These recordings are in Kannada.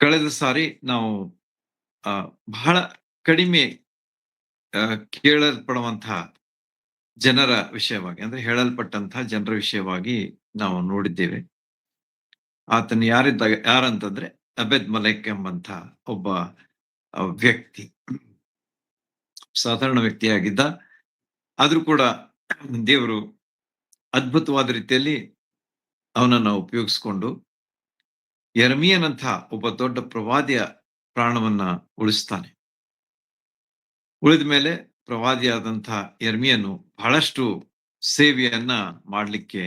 ಕಳೆದ ಸಾರಿ ನಾವು ಆ, ಬಹಳ ಕಡಿಮೆ ಕೇಳಲ್ಪಡುವಂತಹ ಜನರ ವಿಷಯವಾಗಿ ಅಂದ್ರೆ ಹೇಳಲ್ಪಟ್ಟಂತಹ ಜನರ ವಿಷಯವಾಗಿ ನಾವು ನೋಡಿದ್ದೇವೆ. ಆತನು ಯಾರಂತಂದ್ರೆ ಅಬೆದ್ ಮಲೆಕ್ ಎಂಬಂತ ಒಬ್ಬ ವ್ಯಕ್ತಿ, ಸಾಧಾರಣ ವ್ಯಕ್ತಿಯಾಗಿದ್ದ. ಆದ್ರೂ ಕೂಡ ದೇವರು ಅದ್ಭುತವಾದ ರೀತಿಯಲ್ಲಿ ಅವನನ್ನ ಉಪಯೋಗಿಸ್ಕೊಂಡು ಯೆರೆಮೀಯನಂಥ ಒಬ್ಬ ದೊಡ್ಡ ಪ್ರವಾದಿಯ ಪ್ರಾಣವನ್ನ ಉಳಿಸ್ತಾನೆ. ಉಳಿದ ಮೇಲೆ ಪ್ರವಾದಿಯಾದಂಥ ಯೆರೆಮೀಯನು ಬಹಳಷ್ಟು ಸೇವೆಯನ್ನ ಮಾಡಲಿಕ್ಕೆ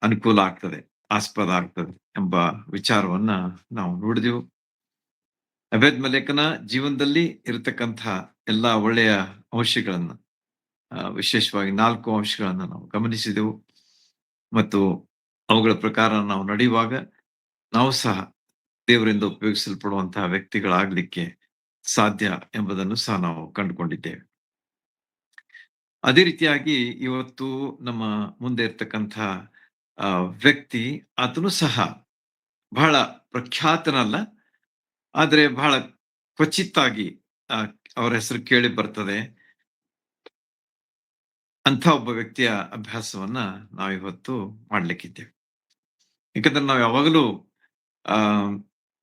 ಅನುಕೂಲ ಆಗ್ತದೆ, ಆಸ್ಪದ ಆಗ್ತದೆ ಎಂಬ ವಿಚಾರವನ್ನ ನಾವು ನೋಡಿದೆವು. ಅಬೇದ್ ಮಲೇಕನ ಜೀವನದಲ್ಲಿ ಇರತಕ್ಕಂಥ ಎಲ್ಲಾ ಒಳ್ಳೆಯ ಅಂಶಗಳನ್ನ, ವಿಶೇಷವಾಗಿ 4 ಅಂಶಗಳನ್ನ ನಾವು ಗಮನಿಸಿದೆವು. ಮತ್ತು ಅವುಗಳ ಪ್ರಕಾರ ನಾವು ನಡೆಯುವಾಗ ನಾವು ಸಹ ದೇವರಿಂದ ಉಪಯೋಗಿಸಲ್ಪಡುವಂತಹ ವ್ಯಕ್ತಿಗಳಾಗ್ಲಿಕ್ಕೆ ಸಾಧ್ಯ ಎಂಬುದನ್ನು ಸಹ ನಾವು ಕಂಡುಕೊಂಡಿದ್ದೇವೆ. ಅದೇ ರೀತಿಯಾಗಿ ಇವತ್ತು ನಮ್ಮ ಮುಂದೆ ಇರ್ತಕ್ಕಂಥ ವ್ಯಕ್ತಿ, ಆತನು ಸಹ ಬಹಳ ಪ್ರಖ್ಯಾತನಲ್ಲ, ಆದ್ರೆ ಬಹಳ ಕ್ವಚಿತ್ತಾಗಿ ಅವರ ಹೆಸರು ಕೇಳಿ ಬರ್ತದೆ. ಅಂಥ ಒಬ್ಬ ವ್ಯಕ್ತಿಯ ಅಭ್ಯಾಸವನ್ನ ನಾವಿವತ್ತು ಮಾಡ್ಲಿಕ್ಕಿದ್ದೇವೆ. ಯಾಕಂದ್ರೆ ನಾವು ಯಾವಾಗಲೂ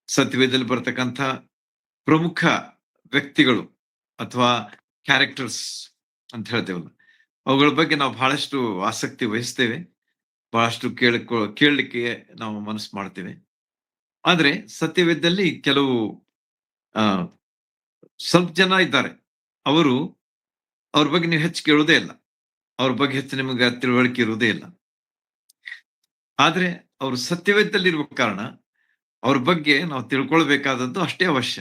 ಸತ್ಯವೇದದಲ್ಲಿ ಬರ್ತಕ್ಕಂಥ ಪ್ರಮುಖ ವ್ಯಕ್ತಿಗಳು ಅಥವಾ ಕ್ಯಾರೆಕ್ಟರ್ಸ್ ಅಂತ ಹೇಳ್ತೇವಲ್ಲ, ಅವುಗಳ ಬಗ್ಗೆ ನಾವು ಬಹಳಷ್ಟು ಆಸಕ್ತಿ ವಹಿಸ್ತೇವೆ, ಬಹಳಷ್ಟು ಕೇಳಲಿಕ್ಕೆ ನಾವು ಮನಸ್ಸು ಮಾಡ್ತೇವೆ. ಆದ್ರೆ ಸತ್ಯವೇದದಲ್ಲಿ ಕೆಲವು ಸ್ವಲ್ಪ ಜನ ಇದ್ದಾರೆ, ಅವ್ರ ಬಗ್ಗೆ ನೀವು ಹೆಚ್ಚು ಕೇಳುವುದೇ ಇಲ್ಲ, ಅವ್ರ ಬಗ್ಗೆ ಹೆಚ್ಚು ನಿಮಗೆ ತಿಳುವಳಿಕೆ ಇರುವುದೇ ಇಲ್ಲ. ಆದ್ರೆ ಅವರು ಸತ್ಯವೇದದಲ್ಲಿ ಇರುವ ಕಾರಣ ಅವ್ರ ಬಗ್ಗೆ ನಾವು ತಿಳ್ಕೊಳ್ಬೇಕಾದದ್ದು ಅಷ್ಟೇ ಅವಶ್ಯ.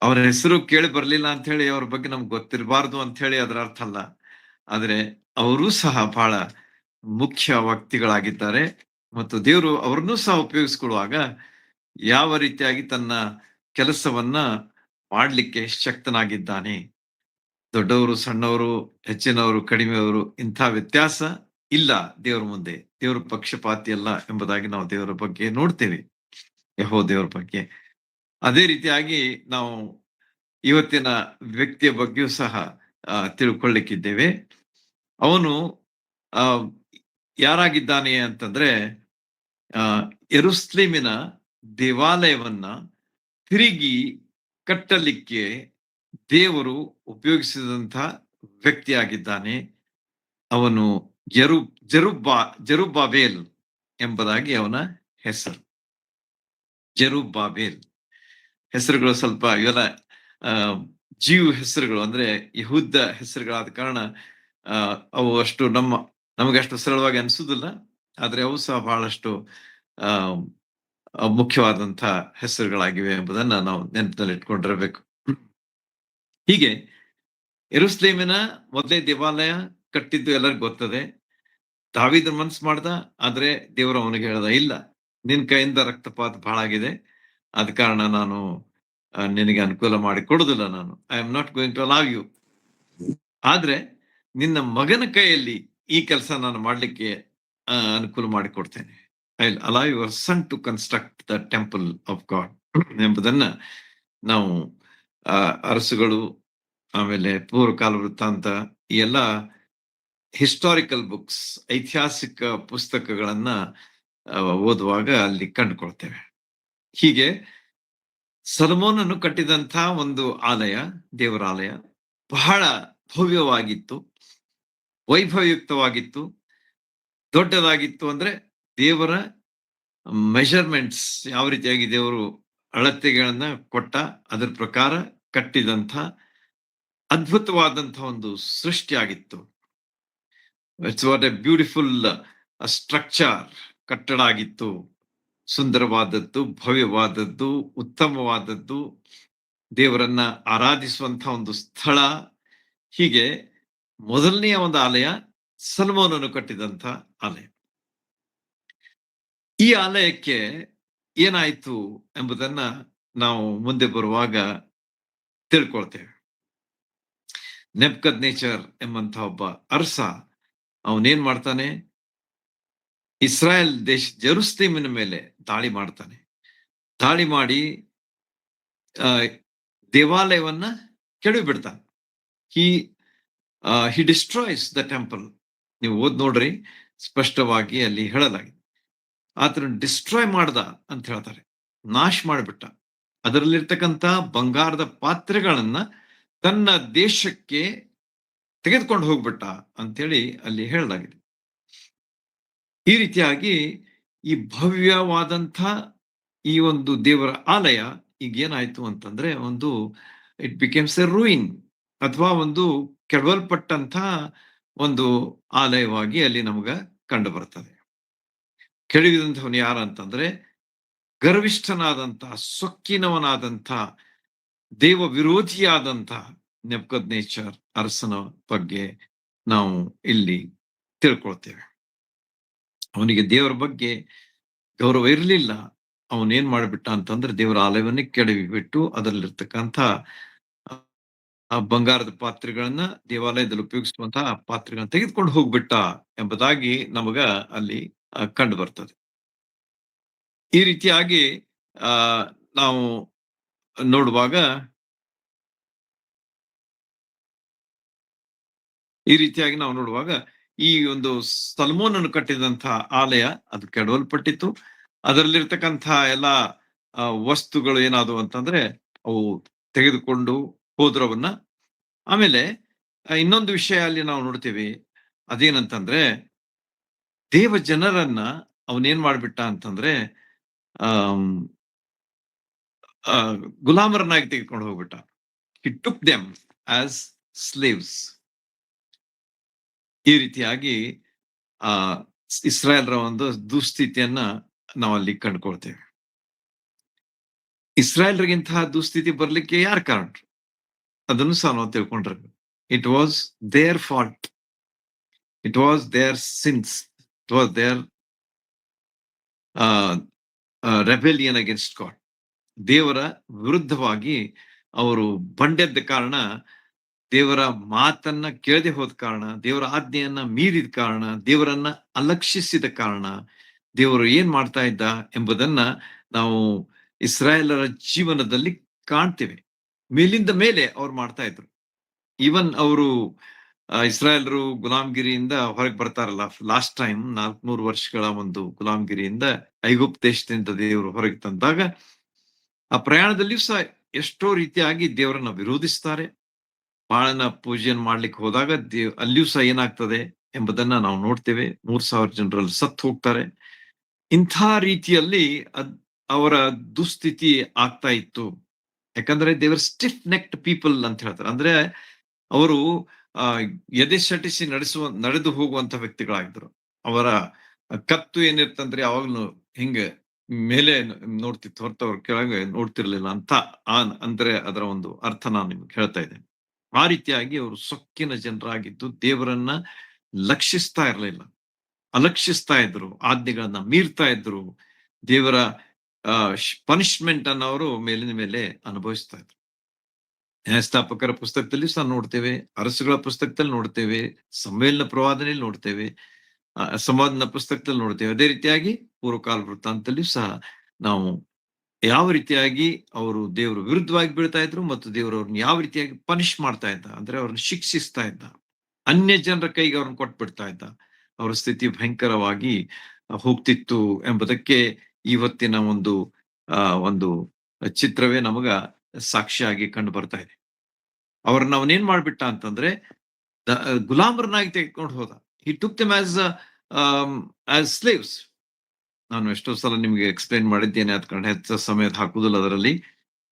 ಅವರ ಹೆಸರು ಕೇಳಿ ಬರ್ಲಿಲ್ಲ ಅಂತ ಹೇಳಿ ಅವ್ರ ಬಗ್ಗೆ ನಮ್ಗೆ ಗೊತ್ತಿರಬಾರ್ದು ಅಂತ ಹೇಳಿ ಅದರ ಅರ್ಥ ಅಲ್ಲ. ಆದ್ರೆ ಅವರೂ ಸಹ ಬಹಳ ಮುಖ್ಯ ವ್ಯಕ್ತಿಗಳಾಗಿದ್ದಾರೆ ಮತ್ತು ದೇವರು ಅವ್ರನ್ನೂ ಸಹ ಉಪಯೋಗಿಸ್ಕೊಳ್ಳುವಾಗ ಯಾವ ರೀತಿಯಾಗಿ ತನ್ನ ಕೆಲಸವನ್ನ ಮಾಡ್ಲಿಕ್ಕೆ ಶಕ್ತನಾಗಿದ್ದಾನೆ. ದೊಡ್ಡವರು, ಸಣ್ಣವರು, ಹೆಚ್ಚಿನವರು, ಕಡಿಮೆಯವರು, ಇಂಥ ವ್ಯತ್ಯಾಸ ಇಲ್ಲ ದೇವರ ಮುಂದೆ. ದೇವರ ಪಕ್ಷಪಾತಿ ಅಲ್ಲ ಎಂಬುದಾಗಿ ನಾವು ದೇವರ ಬಗ್ಗೆ ನೋಡ್ತೇವೆ, ಯೆಹೋವ ದೇವರ ಬಗ್ಗೆ. ಅದೇ ರೀತಿಯಾಗಿ ನಾವು ಇವತ್ತಿನ ವ್ಯಕ್ತಿಯ ಬಗ್ಗೆಯೂ ಸಹ ತಿಳ್ಕೊಳ್ಳಿಕ್ಕಿದ್ದೇವೆ. ಅವನು ಯಾರಾಗಿದ್ದಾನೆ ಅಂತಂದ್ರೆ, ಯೆರೂಸಲೇಮಿನ ದೇವಾಲಯವನ್ನ ತಿರುಗಿ ಕಟ್ಟಲಿಕ್ಕೆ ದೇವರು ಉಪಯೋಗಿಸಿದಂಥ ವ್ಯಕ್ತಿಯಾಗಿದ್ದಾನೆ. ಅವನು ಜೆರುಬ್ಬಾಬೆಲ್ ಎಂಬುದಾಗಿ ಅವನ ಹೆಸರು. ಜೆರುಬ್ಬಾಬೆಲ್ ಹೆಸರುಗಳು ಸ್ವಲ್ಪ ಇವೆಲ್ಲ ಜೀವ್ ಹೆಸರುಗಳು, ಅಂದ್ರೆ ಯಹೂದ ಹೆಸರುಗಳಾದ ಕಾರಣ ಅವು ಅಷ್ಟು ನಮಗೆ ಅಷ್ಟು ಸರಳವಾಗಿ ಅನಿಸುವುದಿಲ್ಲ. ಆದ್ರೆ ಅವು ಸಹ ಬಹಳಷ್ಟು ಮುಖ್ಯವಾದಂಥ ಹೆಸರುಗಳಾಗಿವೆ ಎಂಬುದನ್ನ ನಾವು ನೆನಪಿನಲ್ಲಿ ಇಟ್ಕೊಂಡಿರಬೇಕು. ಹೀಗೆ ಯೆರೂಸಲೇಮಿನ ಮೊದಲೇ ದೇವಾಲಯ ಕಟ್ಟಿದ್ದು ಎಲ್ಲರಿಗೂ ಗೊತ್ತದೆ. ದಾವೀದ ಮನ್ಸು ಮಾಡ್ದ, ಆದ್ರೆ ದೇವರು ಅವನಿಗೆ ಹೇಳ್ದ, ಇಲ್ಲ, ನಿನ್ ಕೈಯಿಂದ ರಕ್ತಪಾತ ಬಹಳ ಆಗಿದೆ, ಆದ ಕಾರಣ ನಾನು ನಿನಗೆ ಅನುಕೂಲ ಮಾಡಿ ಕೊಡುದಿಲ್ಲ. ನಾನು I am not going to allow you. ಆದ್ರೆ ನಿನ್ನ ಮಗನ ಕೈಯಲ್ಲಿ ಈ ಕೆಲಸ ನಾನು ಮಾಡ್ಲಿಕ್ಕೆ ಅನುಕೂಲ ಮಾಡಿಕೊಡ್ತೇನೆ. I will allow your son to construct the temple of God ಎಂಬುದನ್ನ ನಾವು ಅರಸುಗಳು, ಆಮೇಲೆ ಪೂರ್ವಕಾಲ ವೃತ್ತಾಂತ, ಈ ಎಲ್ಲ ಹಿಸ್ಟಾರಿಕಲ್ ಬುಕ್ಸ್, ಐತಿಹಾಸಿಕ ಪುಸ್ತಕಗಳನ್ನ ಓದುವಾಗ ಅಲ್ಲಿ ಕಂಡುಕೊಳ್ತೇವೆ. ಹೀಗೆ ಸೊಲೊಮೋನನು ಕಟ್ಟಿದಂಥ ಒಂದು ಆಲಯ, ದೇವರ ಆಲಯ, ಬಹಳ ಭವ್ಯವಾಗಿತ್ತು, ವೈಭವಯುಕ್ತವಾಗಿತ್ತು, ದೊಡ್ಡದಾಗಿತ್ತು. ಅಂದ್ರೆ ದೇವರ ಮೆಷರ್ಮೆಂಟ್ಸ್, ಯಾವ ರೀತಿಯಾಗಿ ದೇವರು ಅಳತೆಗಳನ್ನ ಕೊಟ್ಟ ಅದರ ಪ್ರಕಾರ ಕಟ್ಟಿದಂಥ ಅದ್ಭುತವಾದಂತಹ ಒಂದು ಸೃಷ್ಟಿಯಾಗಿತ್ತು. It's what a beautiful structure, ಕಟ್ಟಡ ಆಗಿತ್ತು. ಸುಂದರವಾದದ್ದು, ಭವ್ಯವಾದದ್ದು, ಉತ್ತಮವಾದದ್ದು, ದೇವರನ್ನ ಆರಾಧಿಸುವಂತಹ ಒಂದು ಸ್ಥಳ. ಹೀಗೆ ಮೊದಲನೆಯ ಒಂದು ಆಲಯ ಸೊಲೊಮೋನನು ಕಟ್ಟಿದಂಥ ಆಲಯ. ಈ ಆಲಯಕ್ಕೆ ಏನಾಯ್ತು ಎಂಬುದನ್ನ ನಾವು ಮುಂದೆ ಬರುವಾಗ ತಿಳ್ಕೊಳ್ತೇವೆ. ನೆಬೂಕದ್ನೆಚ್ಚರ್ ಎಂಬಂತಹ ಒಬ್ಬ ಅರಸ, ಅವನೇನ್ ಮಾಡ್ತಾನೆ, ಇಸ್ರಾಯೇಲ್ ದೇಶ ಜೆರೂಸಲೇಮಿನ ಮೇಲೆ ದಾಳಿ ಮಾಡ್ತಾನೆ. ದಾಳಿ ಮಾಡಿ ಆ, ದೇವಾಲಯವನ್ನ ಕೆಡವಿಬಿಡ್ತಾನೆ. ಹಿ ಹಿ ಡಿಸ್ಟ್ರಾಯ್ಸ್ ದ ಟೆಂಪಲ್. ನೀವು ಓದ್ ನೋಡ್ರಿ, ಸ್ಪಷ್ಟವಾಗಿ ಅಲ್ಲಿ ಹೇಳಲಾಗಿದೆ. ಆತನ ಡಿಸ್ಟ್ರಾಯ್ ಮಾಡ್ದ ಅಂತ ಹೇಳ್ತಾರೆ, ನಾಶ ಮಾಡಿಬಿಟ್ಟ. ಅದರಲ್ಲಿರ್ತಕ್ಕಂಥ ಬಂಗಾರದ ಪಾತ್ರೆಗಳನ್ನ ತನ್ನ ದೇಶಕ್ಕೆ ತೆಗೆದುಕೊಂಡು ಹೋಗ್ಬಿಟ್ಟ ಅಂತೇಳಿ ಅಲ್ಲಿ ಹೇಳಲಾಗಿದೆ. ಈ ರೀತಿಯಾಗಿ ಈ ಭವ್ಯವಾದಂಥ ಈ ಒಂದು ದೇವರ ಆಲಯ ಈಗ ಏನಾಯ್ತು ಅಂತಂದ್ರೆ, ಒಂದು ಇಟ್ ಬಿಕೇಮ್ಸ್ ಎ ರೂಯಿನ್, ಅಥವಾ ಒಂದು ಕೆಡವಲ್ಪಟ್ಟಂತ ಒಂದು ಆಲಯವಾಗಿ ಅಲ್ಲಿ ನಮಗ ಕಂಡು ಬರ್ತದೆ. ಕೆಡವಿದಂಥವನು ಯಾರ ಅಂತಂದ್ರೆ, ಗರ್ವಿಷ್ಠನಾದಂಥ, ಸೊಕ್ಕಿನವನಾದಂಥ, ದೇವ ವಿರೋಧಿಯಾದಂಥ ನೆಬೂಕದ್ನೆಚ್ಚರ್ ಅರಸನ ಬಗ್ಗೆ ನಾವು ಇಲ್ಲಿ ತಿಳ್ಕೊಳ್ತೇವೆ. ಅವನಿಗೆ ದೇವರ ಬಗ್ಗೆ ಗೌರವ ಇರಲಿಲ್ಲ. ಅವನೇನ್ ಮಾಡಿಬಿಟ್ಟ ಅಂತಂದ್ರೆ, ದೇವರ ಆಲಯವನ್ನೇ ಕೆಡವಿ ಬಿಟ್ಟು ಅದರಲ್ಲಿರ್ತಕ್ಕಂಥ ಆ ಬಂಗಾರದ ಪಾತ್ರೆಗಳನ್ನ, ದೇವಾಲಯದಲ್ಲಿ ಉಪಯೋಗಿಸುವಂತಹ ಪಾತ್ರೆಗಳನ್ನ ತೆಗೆದುಕೊಂಡು ಹೋಗ್ಬಿಟ್ಟ ಎಂಬುದಾಗಿ ನಮಗ ಅಲ್ಲಿ ಕಂಡು ಬರ್ತದೆ. ಈ ರೀತಿಯಾಗಿ ಆ ನಾವು ನೋಡುವಾಗ ಈ ಒಂದು ಸಲ್ಮೋನನು ಕಟ್ಟಿದಂತಹ ಆಲಯ ಅದು ಕೆಡವಲ್ಪಟ್ಟಿತ್ತು. ಅದರಲ್ಲಿರ್ತಕ್ಕಂಥ ಎಲ್ಲ ವಸ್ತುಗಳು ಏನಾದವು ಅಂತಂದ್ರೆ ಅವು ತೆಗೆದುಕೊಂಡು ಹೋದ್ರವನ್ನ. ಆಮೇಲೆ ಇನ್ನೊಂದು ವಿಷಯ ಅಲ್ಲಿ ನಾವು ನೋಡ್ತೀವಿ, ಅದೇನಂತಂದ್ರೆ, ದೇವ ಜನರನ್ನ ಅವನೇನ್ ಮಾಡ್ಬಿಟ್ಟ ಅಂತಂದ್ರೆ ಗುಲಾಮರನ್ನಾಗಿ ತೆಗೆದುಕೊಂಡು ಹೋಗ್ಬಿಟ್ಟ. He took them as slaves. ಈ ರೀತಿಯಾಗಿ ಆ ಇಸ್ರಾಯೇಲ್ರ ಒಂದು ದುಸ್ಥಿತಿಯನ್ನ ನಾವಲ್ಲಿ ಕಂಡುಕೊಳ್ತೇವೆ. ಇಸ್ರಾಯೇಲ್ರಿಗಿಂತಹ ದುಸ್ಥಿತಿ ಬರ್ಲಿಕ್ಕೆ ಯಾರು ಕಾರಣ? ಅದನ್ನು ಸಹ ನಾವು ತಿಳ್ಕೊಂಡಿರ್ಬೇಕು. It was their fault, it was their sins, it was their rebellion against God. ದೇವರ ವಿರುದ್ಧವಾಗಿ ಅವರು ಬಂಡೆದ್ದ ಕಾರಣ, ದೇವರ ಮಾತನ್ನ ಕೇಳದೆ ಹೋದ ಕಾರಣ, ದೇವರ ಆಜ್ಞೆಯನ್ನ ಮೀರಿದ ಕಾರಣ, ದೇವರನ್ನ ಅಲಕ್ಷಿಸಿದ ಕಾರಣ, ದೇವರು ಏನ್ ಮಾಡ್ತಾ ಇದ್ದ ಎಂಬುದನ್ನ ನಾವು ಇಸ್ರಾಯೇಲರ ಜೀವನದಲ್ಲಿ ಕಾಣ್ತೇವೆ. ಮೇಲಿಂದ ಮೇಲೆ ಅವ್ರು ಮಾಡ್ತಾ ಇದ್ರು. ಈವನ್ ಅವರು ಇಸ್ರಾಯೇಲರು ಗುಲಾಮ್ಗಿರಿಯಿಂದ ಹೊರಗೆ ಬರ್ತಾರಲ್ಲ, ಲಾಸ್ಟ್ ಟೈಮ್ 400 ವರ್ಷಗಳ ಒಂದು ಗುಲಾಮ್ಗಿರಿಯಿಂದ ಐಗುಪ್ತ ದೇಶದಿಂದ ದೇವರು ಹೊರಗೆ ತಂದಾಗ, ಆ ಪ್ರಯಾಣದಲ್ಲಿಯೂ ಸಹ ಎಷ್ಟೋ ರೀತಿಯಾಗಿ ದೇವರನ್ನ ವಿರೋಧಿಸ್ತಾರೆ. ಬಾಳನ ಪೂಜೆಯನ್ನು ಮಾಡ್ಲಿಕ್ಕೆ ಹೋದಾಗ ಅಲ್ಲಿಯೂ ಸಹ ಏನಾಗ್ತದೆ ಎಂಬುದನ್ನ ನಾವು ನೋಡ್ತೇವೆ. 3000 ಜನರಲ್ಲಿ ಸತ್ತು ಹೋಗ್ತಾರೆ. ಇಂಥ ರೀತಿಯಲ್ಲಿ ಅವರ ದುಸ್ಥಿತಿ ಆಗ್ತಾ ಇತ್ತು. ಯಾಕಂದ್ರೆ ದೇವರ್ ಸ್ಟಿಫ್ ನೆಕ್ಡ್ ಪೀಪಲ್ ಅಂತ ಹೇಳ್ತಾರೆ. ಅಂದ್ರೆ ಅವರು ಎದೆ ಸಟಿಸಿ ನಡೆದು ಹೋಗುವಂತ ವ್ಯಕ್ತಿಗಳಾಗಿದ್ರು. ಅವರ ಕತ್ತು ಏನಿರ್ತಂದ್ರೆ ಯಾವಾಗ್ಲೂ ಹಿಂಗೆ ಮೇಲೆ ನೋಡ್ತಿತ್ತು, ಹೊರತು ಅವ್ರ ಕೆಳಗೆ ನೋಡ್ತಿರ್ಲಿಲ್ಲ ಅಂತ ಅಂದ್ರೆ ಅದರ ಒಂದು ಅರ್ಥ ನಾನು ನಿಮ್ಗೆ ಹೇಳ್ತಾ ಇದ್ದೇನೆ. ಆ ರೀತಿಯಾಗಿ ಅವರು ಸೊಕ್ಕಿನ ಜನರಾಗಿದ್ದು ದೇವರನ್ನ ಲಕ್ಷಿಸ್ತಾ ಇರಲಿಲ್ಲ, ಅಲಕ್ಷಿಸ್ತಾ ಇದ್ರು, ಆಜ್ಞೆಗಳನ್ನ ಮೀರ್ತಾ ಇದ್ರು. ದೇವರ ಪನಿಷ್ಮೆಂಟ್ ಅನ್ನ ಅವರು ಮೇಲಿನ ಮೇಲೆ ಅನುಭವಿಸ್ತಾ ಇದ್ರು. ನ್ಯಾಯಸ್ಥಾಪಕರ ಪುಸ್ತಕದಲ್ಲಿ ಸಹ ನೋಡ್ತೇವೆ, ಅರಸುಗಳ ಪುಸ್ತಕದಲ್ಲಿ ನೋಡ್ತೇವೆ, ಸಂವೇಲನ ಪ್ರವಾದನೆಯಲ್ಲಿ ನೋಡ್ತೇವೆ, ಸಂವಾದನ ಪುಸ್ತಕದಲ್ಲಿ ನೋಡ್ತೇವೆ. ಅದೇ ರೀತಿಯಾಗಿ ಪೂರ್ವಕಾಲ ವೃತ್ತಾಂತದಲ್ಲಿಯೂ ಸಹ ನಾವು ಯಾವ ರೀತಿಯಾಗಿ ಅವರು ದೇವರು ವಿರುದ್ಧವಾಗಿ ಬೀಳ್ತಾ ಇದ್ರು ಮತ್ತು ದೇವರು ಅವ್ರನ್ನ ಯಾವ ರೀತಿಯಾಗಿ ಪನಿಷ್ ಮಾಡ್ತಾ ಇದ್ದ, ಅಂದ್ರೆ ಅವ್ರನ್ನ ಶಿಕ್ಷಿಸ್ತಾ ಇದ್ದ, ಅನ್ಯ ಜನರ ಕೈಗೆ ಅವ್ರನ್ನ ಕೊಟ್ಬಿಡ್ತಾ ಇದ್ದ. ಅವರ ಸ್ಥಿತಿ ಭಯಂಕರವಾಗಿ ಹೋಗ್ತಿತ್ತು ಎಂಬುದಕ್ಕೆ ಇವತ್ತಿನ ಒಂದು ಚಿತ್ರವೇ ನಮಗ ಸಾಕ್ಷಿಯಾಗಿ ಕಂಡು ಬರ್ತಾ ಇದೆ. ಅವ್ರನ್ನ ಅವನೇನ್ ಮಾಡ್ಬಿಟ್ಟ ಅಂತಂದ್ರೆ ಗುಲಾಮರನ್ನಾಗಿ ತೆಗೆದುಕೊಂಡು ಹೋದ. He took them as slaves. ನಾನು ಎಷ್ಟೋ ಸಲ ನಿಮ್ಗೆ ಎಕ್ಸ್ಪ್ಲೈನ್ ಮಾಡಿದ್ದೇನೆ, ಅದ್ಕೊಂಡು ಹೆಚ್ಚು ಸಮಯ ಹಾಕುದಿಲ್ಲ. ಅದರಲ್ಲಿ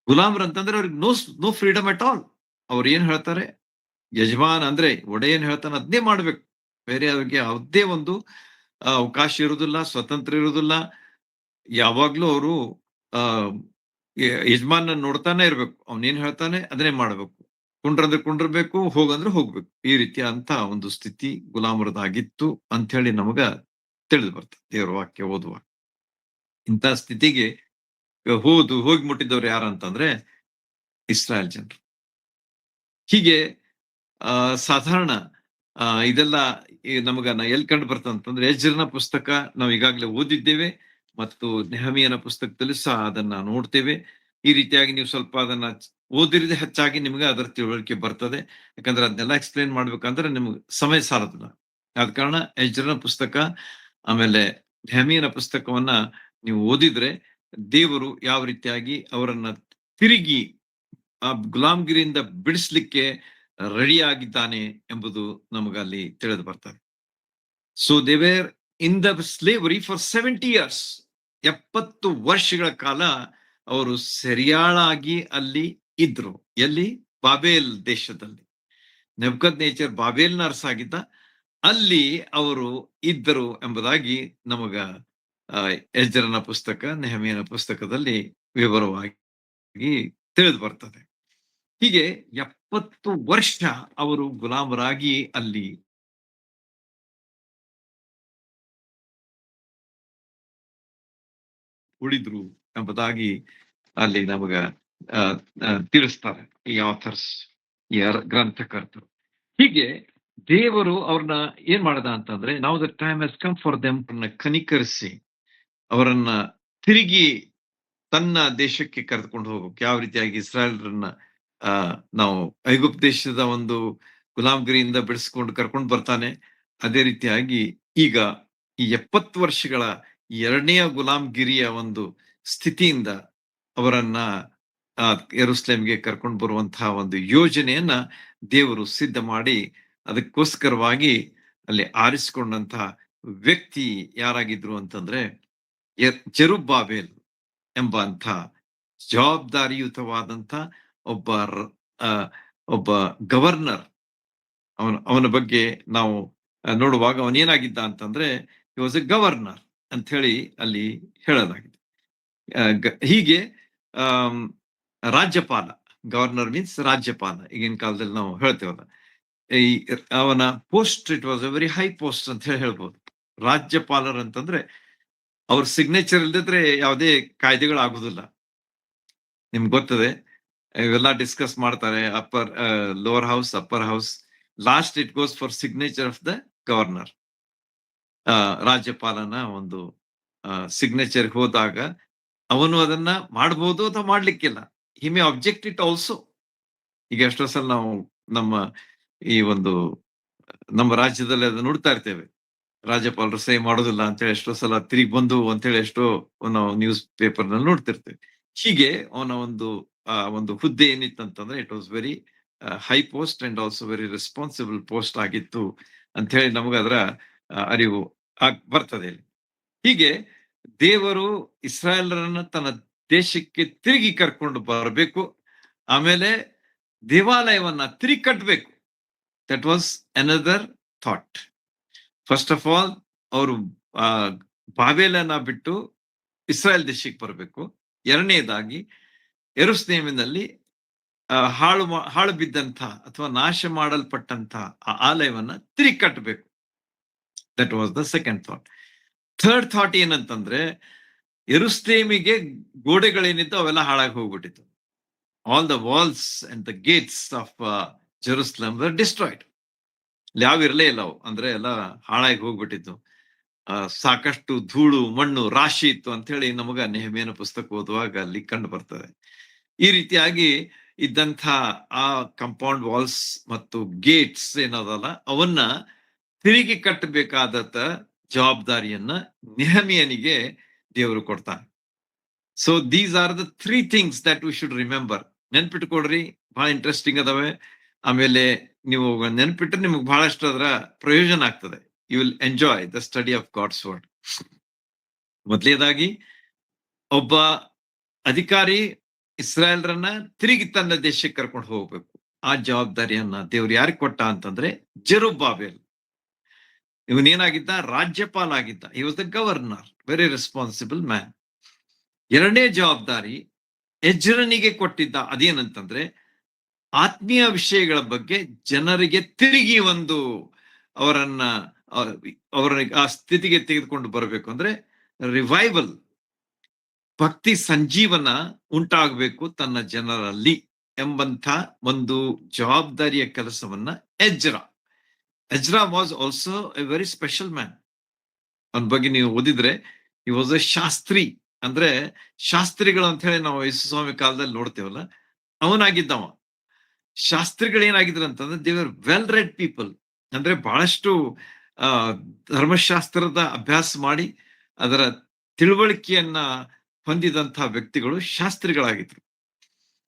ಗುಲಾಮರ್ ಅಂತಂದ್ರೆ ಅವ್ರಿಗೆ ನೋ ಫ್ರೀಡಮ್ ಅಟ್ ಆಲ್. ಅವ್ರು ಏನ್ ಹೇಳ್ತಾರೆ, ಯಜಮಾನ್ ಅಂದ್ರೆ ಒಡೆಯನ್ ಹೇಳ್ತಾನೆ ಅದನ್ನೇ ಮಾಡ್ಬೇಕು. ಬೇರೆ ಅವ್ರಿಗೆ ಯಾವುದೇ ಒಂದು ಅವಕಾಶ ಇರುವುದಿಲ್ಲ, ಸ್ವತಂತ್ರ ಇರುವುದಿಲ್ಲ. ಯಾವಾಗ್ಲೂ ಅವರು ಯಜಮಾನ ನೋಡ್ತಾನೆ ಇರ್ಬೇಕು. ಅವನೇನ್ ಹೇಳ್ತಾನೆ ಅದನ್ನೇ ಮಾಡ್ಬೇಕು. ಕುಂಡ್ರಂದ್ರೆ ಕುಂಡ್ರಬೇಕು, ಹೋಗಂದ್ರೆ ಹೋಗ್ಬೇಕು. ಈ ರೀತಿಯ ಅಂತ ಒಂದು ಸ್ಥಿತಿ ಗುಲಾಮರದಾಗಿತ್ತು ಅಂತ ಹೇಳಿ ನಮಗ ತಿಳಿದು ಬರ್ತದೆ ದೇವರ ವಾಕ್ಯ ಓದುವ. ಇಂಥ ಸ್ಥಿತಿಗೆ ಹೋಗಿ ಮುಟ್ಟಿದವ್ರು ಯಾರಂತಂದ್ರೆ ಇಸ್ರಾಯೇಲ್ ಜನರು. ಹೀಗೆ ಸಾಧಾರಣ ಇದೆಲ್ಲ ನಮಗ ಎಲ್ಲಿ ಕಂಡು ಬರ್ತಂತಂದ್ರೆ, ಎಜ್ರನ ಪುಸ್ತಕ ನಾವು ಈಗಾಗಲೇ ಓದಿದ್ದೇವೆ. ಮತ್ತು ನೆಹಮಿಯನ ಪುಸ್ತಕದಲ್ಲಿ ಸಹ ಅದನ್ನ ನೋಡ್ತೇವೆ. ಈ ರೀತಿಯಾಗಿ ನೀವು ಸ್ವಲ್ಪ ಅದನ್ನ ಓದಿರಿದ್ರೆ ಹೆಚ್ಚಾಗಿ ನಿಮ್ಗೆ ಅದರ ತಿಳುವಳಿಕೆ ಬರ್ತದೆ. ಯಾಕಂದ್ರೆ ಅದನ್ನೆಲ್ಲ ಎಕ್ಸ್‌ಪ್ಲೇನ್ ಮಾಡ್ಬೇಕಂದ್ರೆ ನಿಮ್ಗೆ ಸಮಯ ಸಾಲದಿಲ್ಲ. ಆದ ಕಾರಣ ಎಜ್ರನ ಪುಸ್ತಕ, ಆಮೇಲೆ ನೆಹಮಿಯನ ಪುಸ್ತಕವನ್ನ ನೀವು ಓದಿದ್ರೆ ದೇವರು ಯಾವ ರೀತಿಯಾಗಿ ಅವರನ್ನ ತಿರುಗಿ ಆ ಗುಲಾಮಗಿರಿಯಿಂದ ಬಿಡಿಸ್ಲಿಕ್ಕೆ ರೆಡಿ ಆಗಿದ್ದಾನೆ ಎಂಬುದು ನಮಗಲ್ಲಿ ತಿಳಿದು ಬರ್ತದೆ. So they were in the slavery for 70 years. 70 ವರ್ಷಗಳ ಕಾಲ ಅವರು ಸೆರಿಯಾಳಾಗಿ ಅಲ್ಲಿ ಇದ್ರು. ಎಲ್ಲಿ? ಬಾಬೇಲ್ ದೇಶದಲ್ಲಿ. ನೆಬೂಕದ್ನೆಚ್ಚರ್ ಬಾಬೇಲ್ನ ಅರಸಾಗಿದ್ದ. ಅಲ್ಲಿ ಅವರು ಇದ್ದರು ಎಂಬುದಾಗಿ ನಮಗ ಎಜ್ರನ ಪುಸ್ತಕ, ನೆಹಮಿಯನ ಪುಸ್ತಕದಲ್ಲಿ ವಿವರವಾಗಿ ತಿಳಿದು ಬರ್ತದೆ. ಹೀಗೆ 70 ವರ್ಷ ಅವರು ಗುಲಾಮರಾಗಿ ಅಲ್ಲಿ ಉಳಿದ್ರು ಎಂಬುದಾಗಿ ಅಲ್ಲಿ ನಮಗ ತಿಳಿಸ್ತಾರೆ ಈ ಆಥರ್ಸ್, ಈ ಗ್ರಂಥಕರ್ತರು. ಹೀಗೆ ದೇವರು ಅವ್ರನ್ನ ಏನ್ ಮಾಡದ ಅಂತಂದ್ರೆ, ನಾವು the time has come for them, ಕನಿಕರಿಸಿ ಅವರನ್ನ ತಿರುಗಿ ತನ್ನ ದೇಶಕ್ಕೆ ಕರೆದುಕೊಂಡು ಹೋಗೋಕೆ, ಯಾವ ರೀತಿಯಾಗಿ ಇಸ್ರಾಯೇಲ್ರನ್ನ ನಾವು ಐಗುಪ್ತ ದೇಶದ ಒಂದು ಗುಲಾಮಗಿರಿಯಿಂದ ಬಿಡಿಸ್ಕೊಂಡು ಕರ್ಕೊಂಡು ಬರ್ತಾನೆ, ಅದೇ ರೀತಿಯಾಗಿ ಈಗ ಈ 70 ವರ್ಷಗಳ ಎರಡನೆಯ ಗುಲಾಮಗಿರಿಯ ಒಂದು ಸ್ಥಿತಿಯಿಂದ ಅವರನ್ನ ಯೆರೂಸಲೇಮ್ಗೆ ಕರ್ಕೊಂಡು ಬರುವಂತಹ ಒಂದು ಯೋಜನೆಯನ್ನ ದೇವರು ಸಿದ್ಧ ಮಾಡಿ, ಅದಕ್ಕೋಸ್ಕರವಾಗಿ ಅಲ್ಲಿ ಆರಿಸಿಕೊಂಡಂತಹ ವ್ಯಕ್ತಿ ಯಾರಾಗಿದ್ರು ಅಂತಂದ್ರೆ ಜೆರುಬ್ಬಾಬೆಲ್ ಎಂಬಂಥ ಜವಾಬ್ದಾರಿಯುತವಾದಂಥ ಒಬ್ಬ ಒಬ್ಬ ಗವರ್ನರ್. ಅವನ ಬಗ್ಗೆ ನಾವು ನೋಡುವಾಗ ಅವನೇನಾಗಿದ್ದ ಅಂತಂದ್ರೆ ಹಿ ವಾಸ್ ಎ ಗವರ್ನರ್ ಅಂತ ಹೇಳಿ ಅಲ್ಲಿ ಹೇಳಲಾಗಿದೆ. ಹೀಗೆ ರಾಜ್ಯಪಾಲ, ಗವರ್ನರ್ ಮೀನ್ಸ್ ರಾಜ್ಯಪಾಲ, ಈಗಿನ ಕಾಲದಲ್ಲಿ ನಾವು ಹೇಳ್ತೇವಲ್ಲ, ಈ ಅವನ post it was A very high post ಅಂತ ಹೇಳಿ ಹೇಳ್ಬೋದು. ರಾಜ್ಯಪಾಲರ್ ಅಂತಂದ್ರೆ ಅವ್ರ ಸಿಗ್ನೇಚರ್ ಇಲ್ದಿದ್ರೆ ಯಾವುದೇ ಕಾಯ್ದೆಗಳಾಗುದಿಲ್ಲ. ನಿಮ್ಗೆ ಗೊತ್ತದೆ, ಇವೆಲ್ಲ ಡಿಸ್ಕಸ್ ಮಾಡ್ತಾರೆ, upper lower house, upper house. Last it goes for signature of the governor. ರಾಜ್ಯಪಾಲನ ಒಂದು ಸಿಗ್ನೇಚರ್ ಹೋದಾಗ ಅವನು ಅದನ್ನ ಮಾಡಬಹುದು ಅಥವಾ ಮಾಡ್ಲಿಕ್ಕಿಲ್ಲ. He may object it also. ಈಗ ಎಷ್ಟೋ ಸಲ ನಾವು ಈ ಒಂದು ನಮ್ಮ ರಾಜ್ಯದಲ್ಲಿ ಅದನ್ನ ನೋಡ್ತಾ ಇರ್ತೇವೆ, ರಾಜ್ಯಪಾಲರು ಸಹಿ ಮಾಡೋದಿಲ್ಲ ಅಂತೇಳಿ ಎಷ್ಟೋ ಸಲ ತಿರುಗಿ ಬಂದು ಅಂತೇಳಿ ಎಷ್ಟೋ ನಾವು ನ್ಯೂಸ್ ಪೇಪರ್ ನಲ್ಲಿ ನೋಡ್ತಿರ್ತೇವೆ. ಹೀಗೆ ಅವನ ಒಂದು ಹುದ್ದೆ ಏನಿತ್ತಂತಂದ್ರೆ it was very high post and also very responsible post ಆಗಿತ್ತು ಅಂತ ಹೇಳಿ ನಮಗೆ ಅದರ ಅರಿವು ಬರ್ತದೆ. ಹೀಗೆ ದೇವರು ಇಸ್ರಾಯೇಲರನ್ನ ತನ್ನ ದೇಶಕ್ಕೆ ತಿರುಗಿ ಕರ್ಕೊಂಡು ಬರಬೇಕು, ಆಮೇಲೆ ದೇವಾಲಯವನ್ನ ತಿರುಗಿ ಕಟ್ಟಬೇಕು. That was another thought. First of all ಅವರು ಬಾಬೇಲನ್ನ ಬಿಟ್ಟು ಇಸ್ರಾಯೇಲ್ ದೇಶಕ್ಕೆ ಬರಬೇಕು. ಎರಡನೇದಾಗಿ ಯೆರೂಸಲೇಮಿನಲ್ಲಿ ಹಾಳು ಬಿದ್ದಂತ ಅಥವಾ ನಾಶ ಮಾಡಲ್ಪಟ್ಟಂತ ಆ ಆಲಯವನ್ನ ತಿರುಗಿ ಕಟ್ಟಬೇಕು. That was the second thought. Third thought ಏನಂತಂದ್ರೆ, ಯೆರೂಸಲೇಮಿಗೆ ಗೋಡೆಗಳೇನಿತ್ತು ಅವೆಲ್ಲ ಹಾಳಾಗಿ ಹೋಗ್ಬಿಟ್ಟಿತ್ತು. All the walls and the gates of Jerusalem were destroyed. ಯಾವ ಇರಲೇ ಇಲ್ಲ ಅವು, ಅಂದ್ರೆ ಎಲ್ಲ ಹಾಳಾಗಿ ಹೋಗ್ಬಿಟ್ಟಿತ್ತು. ಸಾಕಷ್ಟು ಧೂಳು ಮಣ್ಣು ರಾಶಿ ಇತ್ತು ಅಂತ ಹೇಳಿ ನಮಗ ನೆಹಮಿಯನ ಪುಸ್ತಕ ಓದುವಾಗ ಅಲ್ಲಿ ಕಂಡು ಬರ್ತದೆ. ಈ ರೀತಿಯಾಗಿ ಇದ್ದಂಥ ಆ ಕಂಪೌಂಡ್ ವಾಲ್ಸ್ ಮತ್ತು ಗೇಟ್ಸ್ ಏನದಲ್ಲ ಅವನ್ನ ತಿರುಗಿ ಕಟ್ಟಬೇಕಾದ ಜವಾಬ್ದಾರಿಯನ್ನ ನೆಹಮಿಯನಿಗೆ ದೇವರು ಕೊಡ್ತಾನೆ. So these are the 3 things that we should remember. ನೆನ್ಪಿಟ್ಕೊಡ್ರಿ, ಬಹಳ ಇಂಟ್ರೆಸ್ಟಿಂಗ್ ಅದಾವೆ. ಆಮೇಲೆ ನೀವು ನೆನ್ಪಿಟ್ರೆ ನಿಮ್ಗೆ ಬಹಳಷ್ಟು ಅದರ ಪ್ರಯೋಜನ ಆಗ್ತದೆ. You will enjoy the study of God's word. ಮೊದಲನೇದಾಗಿ, ಒಬ್ಬ ಅಧಿಕಾರಿ ಇಸ್ರಾಯೇಲ್ರನ್ನ ತಿರುಗಿ ತನ್ನ ದೇಶಕ್ಕೆ ಕರ್ಕೊಂಡು ಹೋಗ್ಬೇಕು. ಆ ಜವಾಬ್ದಾರಿಯನ್ನ ದೇವ್ರು ಯಾರಿಗೆ ಕೊಟ್ಟ ಅಂತಂದ್ರೆ ಜೆರುಬ್ಬಾಬೆಲ್. ಇವನೇನಾಗಿದ್ದ? ರಾಜ್ಯಪಾಲ ಆಗಿದ್ದ. He was the governor, very responsible man. ಎರಡನೇ ಜವಾಬ್ದಾರಿ ಎಜ್ರನಿಗೆ ಕೊಟ್ಟಿದ್ದ. ಅದೇನಂತಂದ್ರೆ ಆತ್ಮೀಯ ವಿಷಯಗಳ ಬಗ್ಗೆ ಜನರಿಗೆ ತಿರುಗಿ ಅವರನ್ನ ಆ ಸ್ಥಿತಿಗೆ ತೆಗೆದುಕೊಂಡು ಬರಬೇಕು. ಅಂದ್ರೆ ರಿವೈವಲ್, ಭಕ್ತಿ ಸಂಜೀವನ ಉಂಟಾಗಬೇಕು ತನ್ನ ಜನರಲ್ಲಿ ಎಂಬಂಥ ಒಂದು ಜವಾಬ್ದಾರಿಯ ಕೆಲಸವನ್ನ Ezra was also A very special man. ಅವನ ಬಗ್ಗೆ ನೀವು ಓದಿದ್ರೆ ಹಿ ವಾಸ್ ಎ ಶಾಸ್ತ್ರಿ. ಅಂದ್ರೆ ಶಾಸ್ತ್ರಿಗಳು ಅಂತ ಹೇಳಿ ನಾವು ಯೇಸು ಸ್ವಾಮಿ ಕಾಲದಲ್ಲಿ ನೋಡ್ತೇವಲ್ಲ, ಅವನಾಗಿದ್ದವ. ಶಾಸ್ತ್ರಿಗಳು ಏನಾಗಿದ್ರು ಅಂತಂದ್ರೆ ದೇವರ್ ವೆಲ್ ರೆಡ್ ಪೀಪಲ್. ಅಂದ್ರೆ ಬಹಳಷ್ಟು ಆ ಧರ್ಮಶಾಸ್ತ್ರದ ಅಭ್ಯಾಸ ಮಾಡಿ ಅದರ ತಿಳುವಳಿಕೆಯನ್ನ ಹೊಂದಿದಂತಹ ವ್ಯಕ್ತಿಗಳು ಶಾಸ್ತ್ರಿಗಳಾಗಿದ್ರು.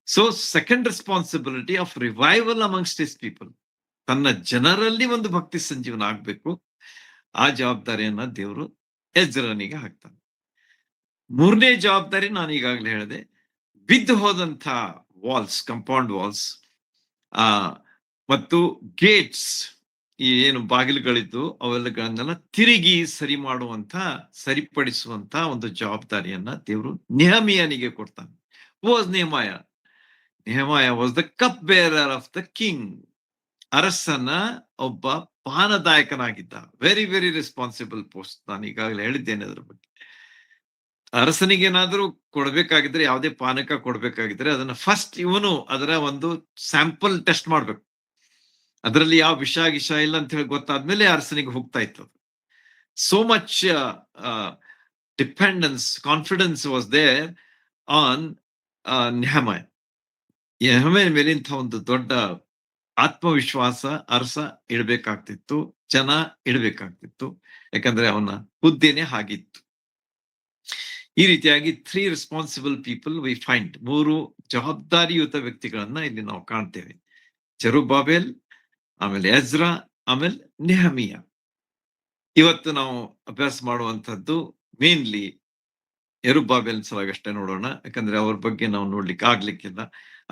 So second responsibility of revival amongst his people, ತನ್ನ ಜನರಲ್ಲಿ ಒಂದು ಭಕ್ತಿ ಸಂಜೀವನ ಆಗ್ಬೇಕು. ಆ ಜವಾಬ್ದಾರಿಯನ್ನ ದೇವರು ಎಜ್ರನಿಗೆ ಹಾಕ್ತಾನೆ. ಮೂರನೇ ಜವಾಬ್ದಾರಿ ನಾನು ಈಗಾಗಲೇ ಹೇಳಿದೆ, ಬಿದ್ದು ಹೋದಂತ ವಾಲ್ಸ್, ಕಂಪೌಂಡ್ ವಾಲ್ಸ್ ಆ ಮತ್ತು ಗೇಟ್ಸ್, ಈ ಏನು ಬಾಗಿಲುಗಳಿದ್ದು ಅವೆಲ್ಲಗಳನ್ನೆಲ್ಲ ತಿರುಗಿ ಸರಿ ಮಾಡುವಂತ, ಸರಿಪಡಿಸುವಂತ ಒಂದು ಜವಾಬ್ದಾರಿಯನ್ನ ದೇವರು ನೆಹಮೀಯನಿಗೆ ಕೊಡ್ತಾನೆ. Was Nehemiah. Nehemiah was the cupbearer of the king. ಅರಸನ ಒಬ್ಬ ಪಾನದಾಯಕನಾಗಿದ್ದ. Very very responsible post. ನಾನು ಈಗಾಗಲೇ ಹೇಳಿದ್ದೇನೆ ಅದ್ರ ಬಗ್ಗೆ. ಅರಸನಿಗೇನಾದ್ರೂ ಕೊಡ್ಬೇಕಾಗಿದ್ರೆ, ಯಾವುದೇ ಪಾನಕ ಕೊಡ್ಬೇಕಾಗಿದ್ರೆ ಅದನ್ನ ಫಸ್ಟ್ ಇವನು ಅದರ ಒಂದು ಸ್ಯಾಂಪಲ್ ಟೆಸ್ಟ್ ಮಾಡ್ಬೇಕು. ಅದರಲ್ಲಿ ಯಾವ ವಿಷ ಗಿಷ ಇಲ್ಲ ಅಂತ ಹೇಳಿ ಗೊತ್ತಾದ್ಮೇಲೆ ಅರಸನಿಗೆ ಹೋಗ್ತಾ ಇತ್ತು. So much dependence, confidence was there on Nehemiah. ನೆಹಮಾಯನ ಮೇಲೆ ಇಂಥ ಒಂದು ದೊಡ್ಡ ಆತ್ಮವಿಶ್ವಾಸ ಅರಸ ಇಡಬೇಕಾಗ್ತಿತ್ತು, ಜನ ಇಡಬೇಕಾಗ್ತಿತ್ತು. ಯಾಕಂದ್ರೆ ಅವನ ಹುದ್ದೆನೆ ಹಾಗಿತ್ತು. ಈ ರೀತಿಯಾಗಿ 3 ರೆಸ್ಪಾನ್ಸಿಬಲ್ ಪೀಪಲ್ ವಿ ಫೈಂಡ್. 3 ಜವಾಬ್ದಾರಿಯುತ ವ್ಯಕ್ತಿಗಳನ್ನ ಇಲ್ಲಿ ನಾವು ಕಾಣ್ತೇವೆ. ಜೆರುಬ್ಬಾಬೆಲ್, ಆಮೇಲೆ ಎಜ್ರಾ, ಆಮೇಲೆ ನೆಹಮೀಯ. ಇವತ್ತು ನಾವು ಅಭ್ಯಾಸ ಮಾಡುವಂತದ್ದು ಮೇನ್ಲಿ ಯೆರುಬ್ಬಾಬೆಲ್ ಸಲುವಾಗಷ್ಟೇ ನೋಡೋಣ. ಯಾಕಂದ್ರೆ ಅವ್ರ ಬಗ್ಗೆ ನಾವು ನೋಡ್ಲಿಕ್ಕೆ ಆಗ್ಲಿಕ್ಕಿಲ್ಲ.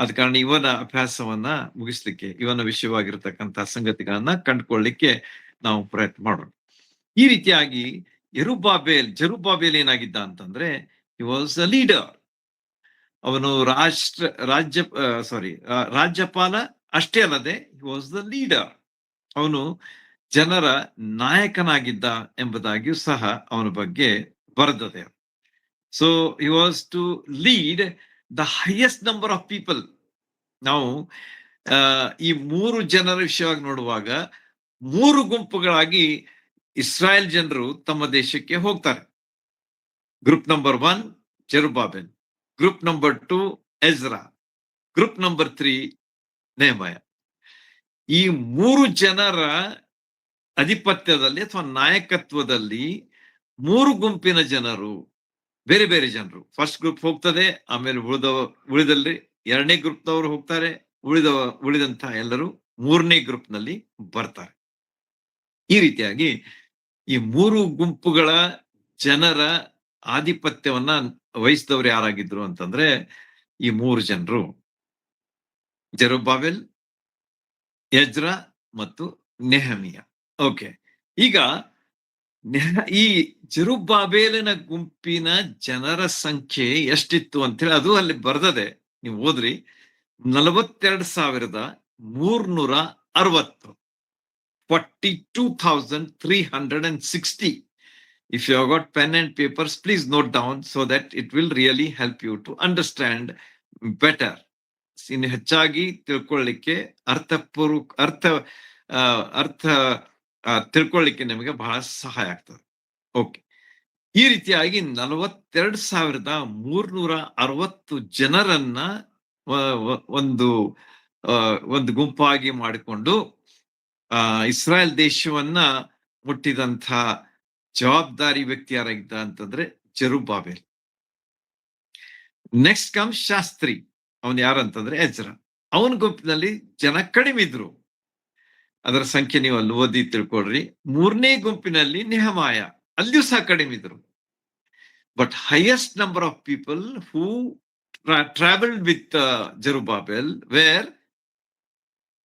ಆದ ಕಾರಣ ಇವನ ಅಭ್ಯಾಸವನ್ನ ಮುಗಿಸ್ಲಿಕ್ಕೆ, ಇವನ ವಿಷಯವಾಗಿರ್ತಕ್ಕಂತಹ ಸಂಗತಿಗಳನ್ನ ಕಂಡುಕೊಳ್ಳಿಕ್ಕೆ ನಾವು ಪ್ರಯತ್ನ ಮಾಡೋಣ. ಈ ರೀತಿಯಾಗಿ ಜೆರುಬ್ಬಾಬೆಲ್ ಏನಾಗಿದ್ದ ಅಂತಂದ್ರೆ ಹಿ ವಾಸ್ ಅ ಲೀಡರ್. ಅವನು ರಾಜ್ಯಪಾಲ ಅಷ್ಟೇ ಅಲ್ಲದೆ ಹಿ ವಾಸ್ ದ ಲೀಡರ್. ಅವನು ಜನರ ನಾಯಕನಾಗಿದ್ದ ಎಂಬುದಾಗಿಯೂ ಸಹ ಅವನ ಬಗ್ಗೆ ಬರೆದದೆ. So he was to lead the highest number of people. ನಾವು ಈ 3 ಜನರ ವಿಷಯವಾಗಿ ನೋಡುವಾಗ 3 ಗುಂಪುಗಳಾಗಿ ಇಸ್ರಾಯೇಲ್ ಜನರು ತಮ್ಮ ದೇಶಕ್ಕೆ ಹೋಗ್ತಾರೆ. Group number 1 Zerubbabel, group number 2 Ezra, group number 3 ನೆಹಮಾಯ. ಈ 3 ಜನರ ಅಧಿಪತ್ಯದಲ್ಲಿ ಅಥವಾ ನಾಯಕತ್ವದಲ್ಲಿ 3 ಗುಂಪಿನ ಜನರು, ಬೇರೆ ಬೇರೆ ಜನರು. ಫಸ್ಟ್ ಗ್ರೂಪ್ ಹೋಗ್ತದೆ, ಆಮೇಲೆ ಉಳಿದಲ್ಲಿ 2ನೇ ಗ್ರೂಪ್ನವರು ಹೋಗ್ತಾರೆ, ಉಳಿದಂತಹ ಎಲ್ಲರೂ 3ನೇ ಗ್ರೂಪ್ ನಲ್ಲಿ ಬರ್ತಾರೆ. ಈ ರೀತಿಯಾಗಿ ಈ 3 ಗುಂಪುಗಳ ಜನರ ಆಧಿಪತ್ಯವನ್ನ ವಹಿಸಿದವರು ಯಾರಾಗಿದ್ರು ಅಂತಂದ್ರೆ ಈ 3 ಜನರು, ಜೆರುಬ್ಬಾಬೆಲ್, ಎಜ್ರಾ ಮತ್ತು ನೆಹಮೀಯ. ಓಕೆ, ಈಗ ಈ ಜೆರುಬ್ಬಾಬೆಲಿನ ಗುಂಪಿನ ಜನರ ಸಂಖ್ಯೆ ಎಷ್ಟಿತ್ತು ಅಂತ ಹೇಳಿ ಅದು ಅಲ್ಲಿ ಬರ್ದದೆ, ನೀವು ಓದ್ರಿ. 42,360. 42,360. If you have got pen and papers, please note down so that it will really help you to understand better. ಇನ್ನು ಹೆಚ್ಚಾಗಿ ತಿಳ್ಕೊಳ್ಳಿಕ್ಕೆ ಅರ್ಥ ತಿಳ್ಕೊಳ್ಳಿಕ್ಕೆ ನಿಮಗೆ ಬಹಳ ಸಹಾಯ ಆಗ್ತದೆ. ಓಕೆ, ಈ ರೀತಿಯಾಗಿ 42,360 ಜನರನ್ನ ಒಂದು ಗುಂಪಾಗಿ ಮಾಡಿಕೊಂಡು ಇಸ್ರಾಯೇಲ್ ದೇಶವನ್ನ ಮುಟ್ಟಿದಂಥ ಜವಾಬ್ದಾರಿ ವ್ಯಕ್ತಿ ಯಾರಾಗಿದ್ದ ಅಂತಂದ್ರೆ ಜೆರುಬ್ಬಾಬೆಲ್. Next come Shastri. ಅವನು ಯಾರಂತಂದ್ರೆ ಎಜ್ರಾ. ಅವನ ಗುಂಪಿನಲ್ಲಿ ಜನ ಕಡಿಮೆ ಇದ್ರು, ಅದರ ಸಂಖ್ಯೆ ನೀವು ಅಲ್ಲಿ ಓದಿ ತಿಳ್ಕೊಳ್ರಿ. 3ನೇ ಗುಂಪಿನಲ್ಲಿ ನೆಹಮಾಯ, ಅಲ್ಲಿಯೂ ಸಹ ಕಡಿಮೆ ಇದ್ರು. But highest number of people who traveled with Zerubbabel were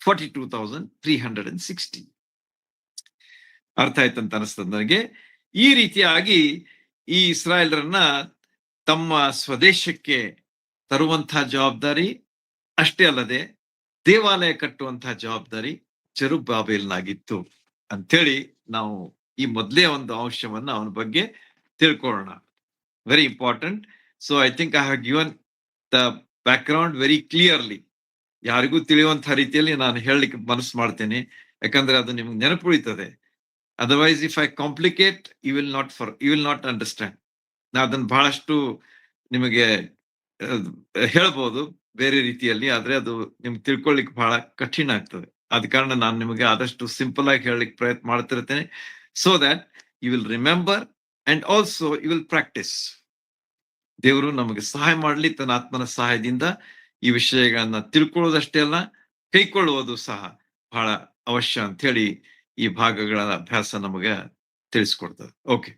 42,360. ಅರ್ಥ ಆಯ್ತಂತ ಅನಿಸ್ತದೆ ನನಗೆ. ಈ ರೀತಿಯಾಗಿ ಈ ಇಸ್ರಾಯೇಲರನ್ನ ತಮ್ಮ ಸ್ವದೇಶಕ್ಕೆ ತರುವಂತಹ ಜವಾಬ್ದಾರಿ ಅಷ್ಟೇ ಅಲ್ಲದೆ ದೇವಾಲಯ ಕಟ್ಟುವಂತಹ ಜವಾಬ್ದಾರಿ ಜೆರುಬ್ಬಾಬೆಲ್ನಾಗಿತ್ತು ಅಂತೇಳಿ ನಾವು ಈ ಮೊದಲೇ ಒಂದು ಅಂಶವನ್ನ ಅವನ ಬಗ್ಗೆ ತಿಳ್ಕೊಳ್ಳೋಣ. Very important. So I think I have given the background very clearly. ಯಾರಿಗೂ ತಿಳಿಯುವಂತಹ ರೀತಿಯಲ್ಲಿ ನಾನು ಹೇಳಲಿಕ್ಕೆ ಮನಸ್ಸು ಮಾಡ್ತೇನೆ, ಯಾಕಂದ್ರೆ ಅದು ನಿಮ್ಗೆ ನೆನಪುಳಿತದೆ. Otherwise if I complicate, you will not understand. ನಾ ಅದನ್ನ ಬಹಳಷ್ಟು ನಿಮಗೆ ಹೇಳ್ಬೋದು ಬೇರೆ ರೀತಿಯಲ್ಲಿ, ಆದ್ರೆ ಅದು ನಿಮ್ಗೆ ತಿಳ್ಕೊಳ್ಳಿಕ್ಕೆ ಬಹಳ ಕಠಿಣ ಆಗ್ತದೆ. ಆದ ಕಾರಣ ನಾನು ನಿಮಗೆ ಆದಷ್ಟು ಸಿಂಪಲ್ ಆಗಿ ಹೇಳಲಿಕ್ಕೆ ಪ್ರಯತ್ನ ಮಾಡ್ತಿರ್ತೇನೆ. So that you will remember and also you will practise. ದೇವರು ನಮಗೆ ಸಹಾಯ ಮಾಡಲಿ ತನ್ನ ಆತ್ಮನ ಸಹಾಯದಿಂದ ಈ ವಿಷಯಗಳನ್ನ ತಿಳ್ಕೊಳ್ಳೋದಷ್ಟೇ ಅಲ್ಲ, ಕೈಕೊಳ್ಳುವುದು ಸಹ ಬಹಳ ಅವಶ್ಯ ಅಂತ ಹೇಳಿ ಈ ಭಾಗಗಳ ಅಭ್ಯಾಸ ನಮಗೆ ತಿಳಿಸ್ಕೊಡ್ತದೆ. ಓಕೆ,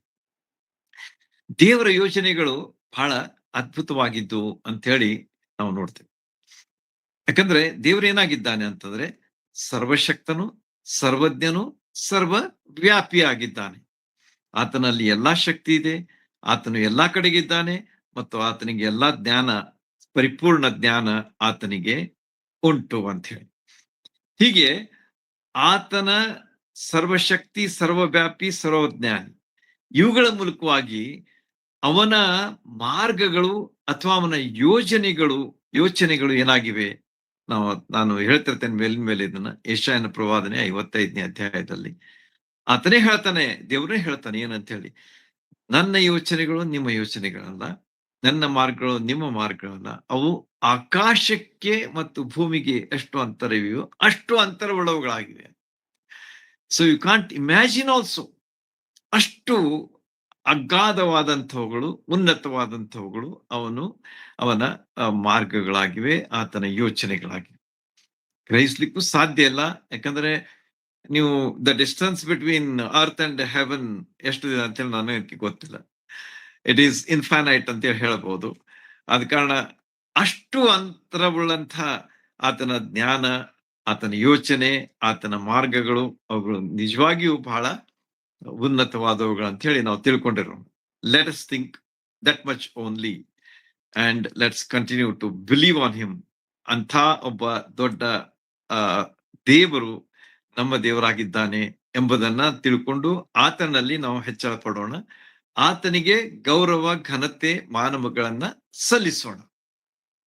ದೇವರ ಯೋಜನೆಗಳು ಬಹಳ ಅದ್ಭುತವಾಗಿದ್ದು ಅಂತ ಹೇಳಿ ನಾವು ನೋಡ್ತೇವೆ. ಯಾಕಂದ್ರೆ ದೇವರು ಏನಾಗಿದ್ದಾನೆ ಅಂತಂದ್ರೆ ಸರ್ವಶಕ್ತನು, ಸರ್ವಜ್ಞನು, ಸರ್ವವ್ಯಾಪಿಯಾಗಿದ್ದಾನೆ. ಆತನಲ್ಲಿ ಎಲ್ಲಾ ಶಕ್ತಿ ಇದೆ, ಆತನು ಎಲ್ಲಾ ಕಡೆಗಿದ್ದಾನೆ ಮತ್ತು ಆತನಿಗೆ ಎಲ್ಲಾ ಜ್ಞಾನ, ಪರಿಪೂರ್ಣ ಜ್ಞಾನ ಆತನಿಗೆ ಉಂಟು ಅಂತ ಹೇಳಿ. ಹೀಗೆ ಆತನ ಸರ್ವಶಕ್ತಿ, ಸರ್ವವ್ಯಾಪಿ, ಸರ್ವಜ್ಞಾನಿ ಇವುಗಳ ಮೂಲಕವಾಗಿ ಅವನ ಮಾರ್ಗಗಳು ಅಥವಾ ಅವನ ಯೋಚನೆಗಳು ಏನಾಗಿವೆ. ನಾನು ಹೇಳ್ತಿರ್ತೇನೆ ಮೇಲಿನ ಮೇಲೆ ಇದನ್ನ. ಯೆಶಾಯನ ಪ್ರವಾದನೆ 55ನೇ ಅಧ್ಯಾಯದಲ್ಲಿ ಆತನೇ ಹೇಳ್ತಾನೆ, ದೇವರೇ ಹೇಳ್ತಾನೆ ಏನಂತ ಹೇಳಿ, ನನ್ನ ಯೋಚನೆಗಳು ನಿಮ್ಮ ಯೋಚನೆಗಳಲ್ಲ, ನನ್ನ ಮಾರ್ಗಗಳು ನಿಮ್ಮ ಮಾರ್ಗಗಳಲ್ಲ, ಅವು ಆಕಾಶಕ್ಕೆ ಮತ್ತು ಭೂಮಿಗೆ ಎಷ್ಟು ಅಂತರವಿವೆಯೋ ಅಷ್ಟು ಅಂತರವುಳ್ಳವುಗಳಾಗಿವೆ. So you can't imagine also. ಅಷ್ಟು ಅಗಾಧವಾದಂಥವುಗಳು, ಉನ್ನತವಾದಂಥವುಗಳು ಅವನ ಮಾರ್ಗಗಳಾಗಿವೆ, ಆತನ ಯೋಚನೆಗಳಾಗಿವೆ. ಗ್ರಹಿಸ್ಲಿಕ್ಕೂ ಸಾಧ್ಯ ಇಲ್ಲ. ಯಾಕಂದ್ರೆ ನೀವು the distance between earth and heaven ಎಷ್ಟಿದೆ ಅಂತೇಳಿ ನನಗೆ ಗೊತ್ತಿಲ್ಲ. ಇಟ್ ಈಸ್ ಇನ್ಫೈನೈಟ್ ಅಂತೇಳಿ ಹೇಳ್ಬೋದು. ಆದ ಕಾರಣ ಅಷ್ಟು ಅಂತರವುಳ್ಳಂಥ ಆತನ ಜ್ಞಾನ, ಆತನ ಯೋಚನೆ, ಆತನ ಮಾರ್ಗಗಳು ಅವುಗಳು ನಿಜವಾಗಿಯೂ ಬಹಳ ಉನ್ನತವಾದವುಗಳು ಅಂತ ಹೇಳಿ ನಾವು ತಿಳ್ಕೊಂಡಿರೋಣ. Let us think that much only and let's continue to believe on him. ಅಂಥ ಒಬ್ಬ ದೊಡ್ಡ ದೇವರು ನಮ್ಮ ದೇವರಾಗಿದ್ದಾನೆ ಎಂಬುದನ್ನ ತಿಳ್ಕೊಂಡು ಆತನಲ್ಲಿ ನಾವು ಹೆಚ್ಚಳ ಪಡೋಣ. ಆತನಿಗೆ ಗೌರವ, ಘನತೆ, ಮಾನವಗಳನ್ನ ಸಲ್ಲಿಸೋಣ.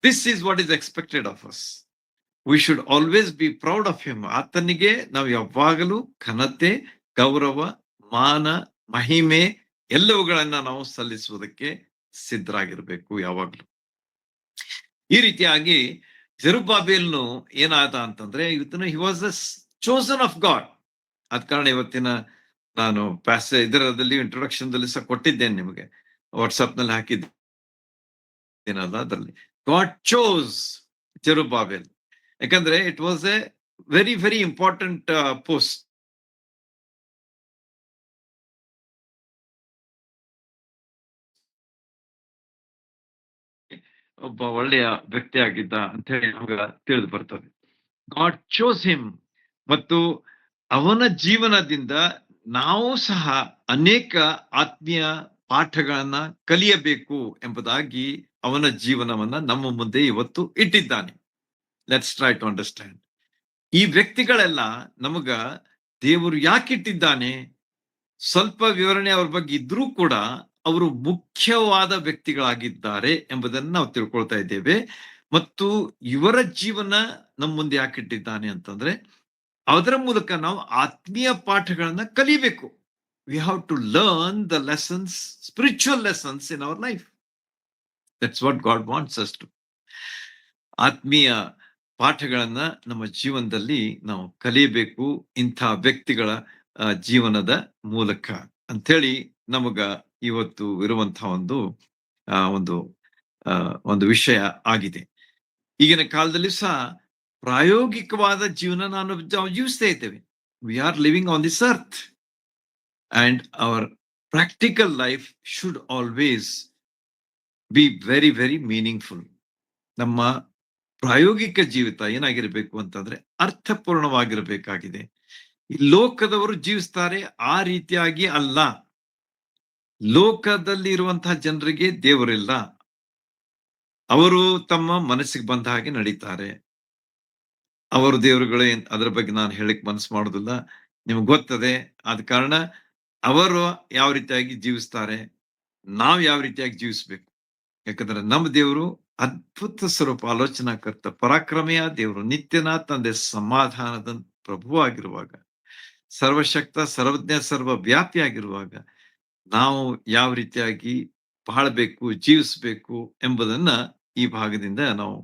This is what is expected of us. We should always be proud of him. ಆತನಿಗೆ ನಾವು ಯಾವಾಗಲೂ ಘನತೆ, ಗೌರವ, ಮಾನ, ಮಹಿಮೆ ಎಲ್ಲವುಗಳನ್ನ ನಾವು ಸಲ್ಲಿಸುವುದಕ್ಕೆ ಸಿದ್ಧರಾಗಿರ್ಬೇಕು ಯಾವಾಗ್ಲೂ. ಈ ರೀತಿಯಾಗಿ ಜೆರುಬ್ಬಾಬೆಲ್ನು ಏನಾದ ಅಂತಂದ್ರೆ ಇವತ್ತಿನ he was the chosen of god. ಆದ ಕಾರಣ ಇವತ್ತಿನ ನಾನು ಇದರಲ್ಲಿ ಇಂಟ್ರೊಡಕ್ಷನ್ ಸಹ ಕೊಟ್ಟಿದ್ದೇನೆ ನಿಮಗೆ, ವಾಟ್ಸ್ಆಪ್ ನಲ್ಲಿ ಹಾಕಿದ್ದೇನಲ್ಲ, ಅದರಲ್ಲಿ ಗಾಡ್ ಚೋಸ್ ಜೆರುಬ್ಬಾಬೆಲ್. ಯಾಕಂದ್ರೆ it was A very very important post. ಒಬ್ಬ ಒಳ್ಳೆಯ ವ್ಯಕ್ತಿ ಆಗಿದ್ದ ಅಂತ ಹೇಳಿ ನಮ್ಗೆ ತಿಳಿದು ಬರ್ತದೆ. God chose him. ಮತ್ತು ಅವನ ಜೀವನದಿಂದ ನಾವು ಸಹ ಅನೇಕ ಆತ್ಮೀಯ ಪಾಠಗಳನ್ನ ಕಲಿಯಬೇಕು ಎಂಬುದಾಗಿ ಅವನ ಜೀವನವನ್ನ ನಮ್ಮ ಮುಂದೆ ಇವತ್ತು ಇಟ್ಟಿದ್ದಾನೆ. Let's try to understand. ಈ ವ್ಯಕ್ತಿಗಳೆಲ್ಲ ನಮಗ ದೇವರು ಯಾಕಿಟ್ಟಿದ್ದಾನೆ, ಸ್ವಲ್ಪ ವಿವರಣೆ ಅವ್ರ ಬಗ್ಗೆ ಇದ್ರೂ ಕೂಡ ಅವರು ಮುಖ್ಯವಾದ ವ್ಯಕ್ತಿಗಳಾಗಿದ್ದಾರೆ ಎಂಬುದನ್ನು ನಾವು ತಿಳ್ಕೊಳ್ತಾ ಇದ್ದೇವೆ. ಮತ್ತು ಇವರ ಜೀವನ ನಮ್ಮ ಮುಂದೆ ಯಾಕಿಟ್ಟಿದ್ದಾನೆ ಅಂತಂದ್ರೆ ಅದರ ಮೂಲಕ ನಾವು ಆತ್ಮೀಯ ಪಾಠಗಳನ್ನ ಕಲಿಬೇಕು. We have to learn the lessons, spiritual lessons in our life. That's what God wants us to. ಆತ್ಮೀಯ ಪಾಠಗಳನ್ನ ನಮ್ಮ ಜೀವನದಲ್ಲಿ ನಾವು ಕಲಿಯಬೇಕು ಇಂಥ ವ್ಯಕ್ತಿಗಳ ಜೀವನದ ಮೂಲಕ ಅಂಥೇಳಿ ನಮಗ ಇವತ್ತು ಇರುವಂತಹ ಒಂದು ವಿಷಯ ಆಗಿದೆ. ಈಗಿನ ಕಾಲದಲ್ಲಿ ಸಹ ಪ್ರಾಯೋಗಿಕವಾದ ಜೀವನ ನಾವು ಜೀವಿಸ್ತಾ ಇದ್ದೇವೆ. We are living on this earth and our practical life should always be very very meaningful. ನಮ್ಮ ಪ್ರಾಯೋಗಿಕ ಜೀವಿತ ಏನಾಗಿರ್ಬೇಕು ಅಂತಂದ್ರೆ ಅರ್ಥಪೂರ್ಣವಾಗಿರಬೇಕಾಗಿದೆ. ಈ ಲೋಕದವರು ಜೀವಿಸ್ತಾರೆ ಆ ರೀತಿಯಾಗಿ ಅಲ್ಲ. ಲೋಕದಲ್ಲಿ ಇರುವಂತಹ ಜನರಿಗೆ ದೇವರಿಲ್ಲ. ಅವರು ತಮ್ಮ ಮನಸ್ಸಿಗೆ ಬಂದ ಹಾಗೆ ನಡೀತಾರೆ. ಅವರು ದೇವರುಗಳೇ ಅದರ ಬಗ್ಗೆ ನಾನು ಹೇಳಿಕ್ ಮನಸ್ಸು ಮಾಡೋದಿಲ್ಲ, ನಿಮ್ಗೆ ಗೊತ್ತದೆ. ಆದ ಕಾರಣ ಅವರು ಯಾವ ರೀತಿಯಾಗಿ ಜೀವಿಸ್ತಾರೆ, ನಾವು ಯಾವ ರೀತಿಯಾಗಿ ಜೀವಿಸ್ಬೇಕು. ಯಾಕಂದ್ರೆ ನಮ್ಮ ದೇವರು ಅದ್ಭುತ ಸ್ವರೂಪ, ಆಲೋಚನಾಕರ್ತ, ಪರಾಕ್ರಮೆಯ ದೇವರು, ನಿತ್ಯನ ತಂದೆ, ಸಮಾಧಾನದ ಪ್ರಭುವಾಗಿರುವಾಗ, ಸರ್ವಶಕ್ತ, ಸರ್ವಜ್ಞ, ಸರ್ವ ವ್ಯಾಪಿಯಾಗಿರುವಾಗ ನಾವು ಯಾವ ರೀತಿಯಾಗಿ ಬಾಳ್ಬೇಕು, ಜೀವಿಸಬೇಕು ಎಂಬುದನ್ನ ಈ ಭಾಗದಿಂದ ನಾವು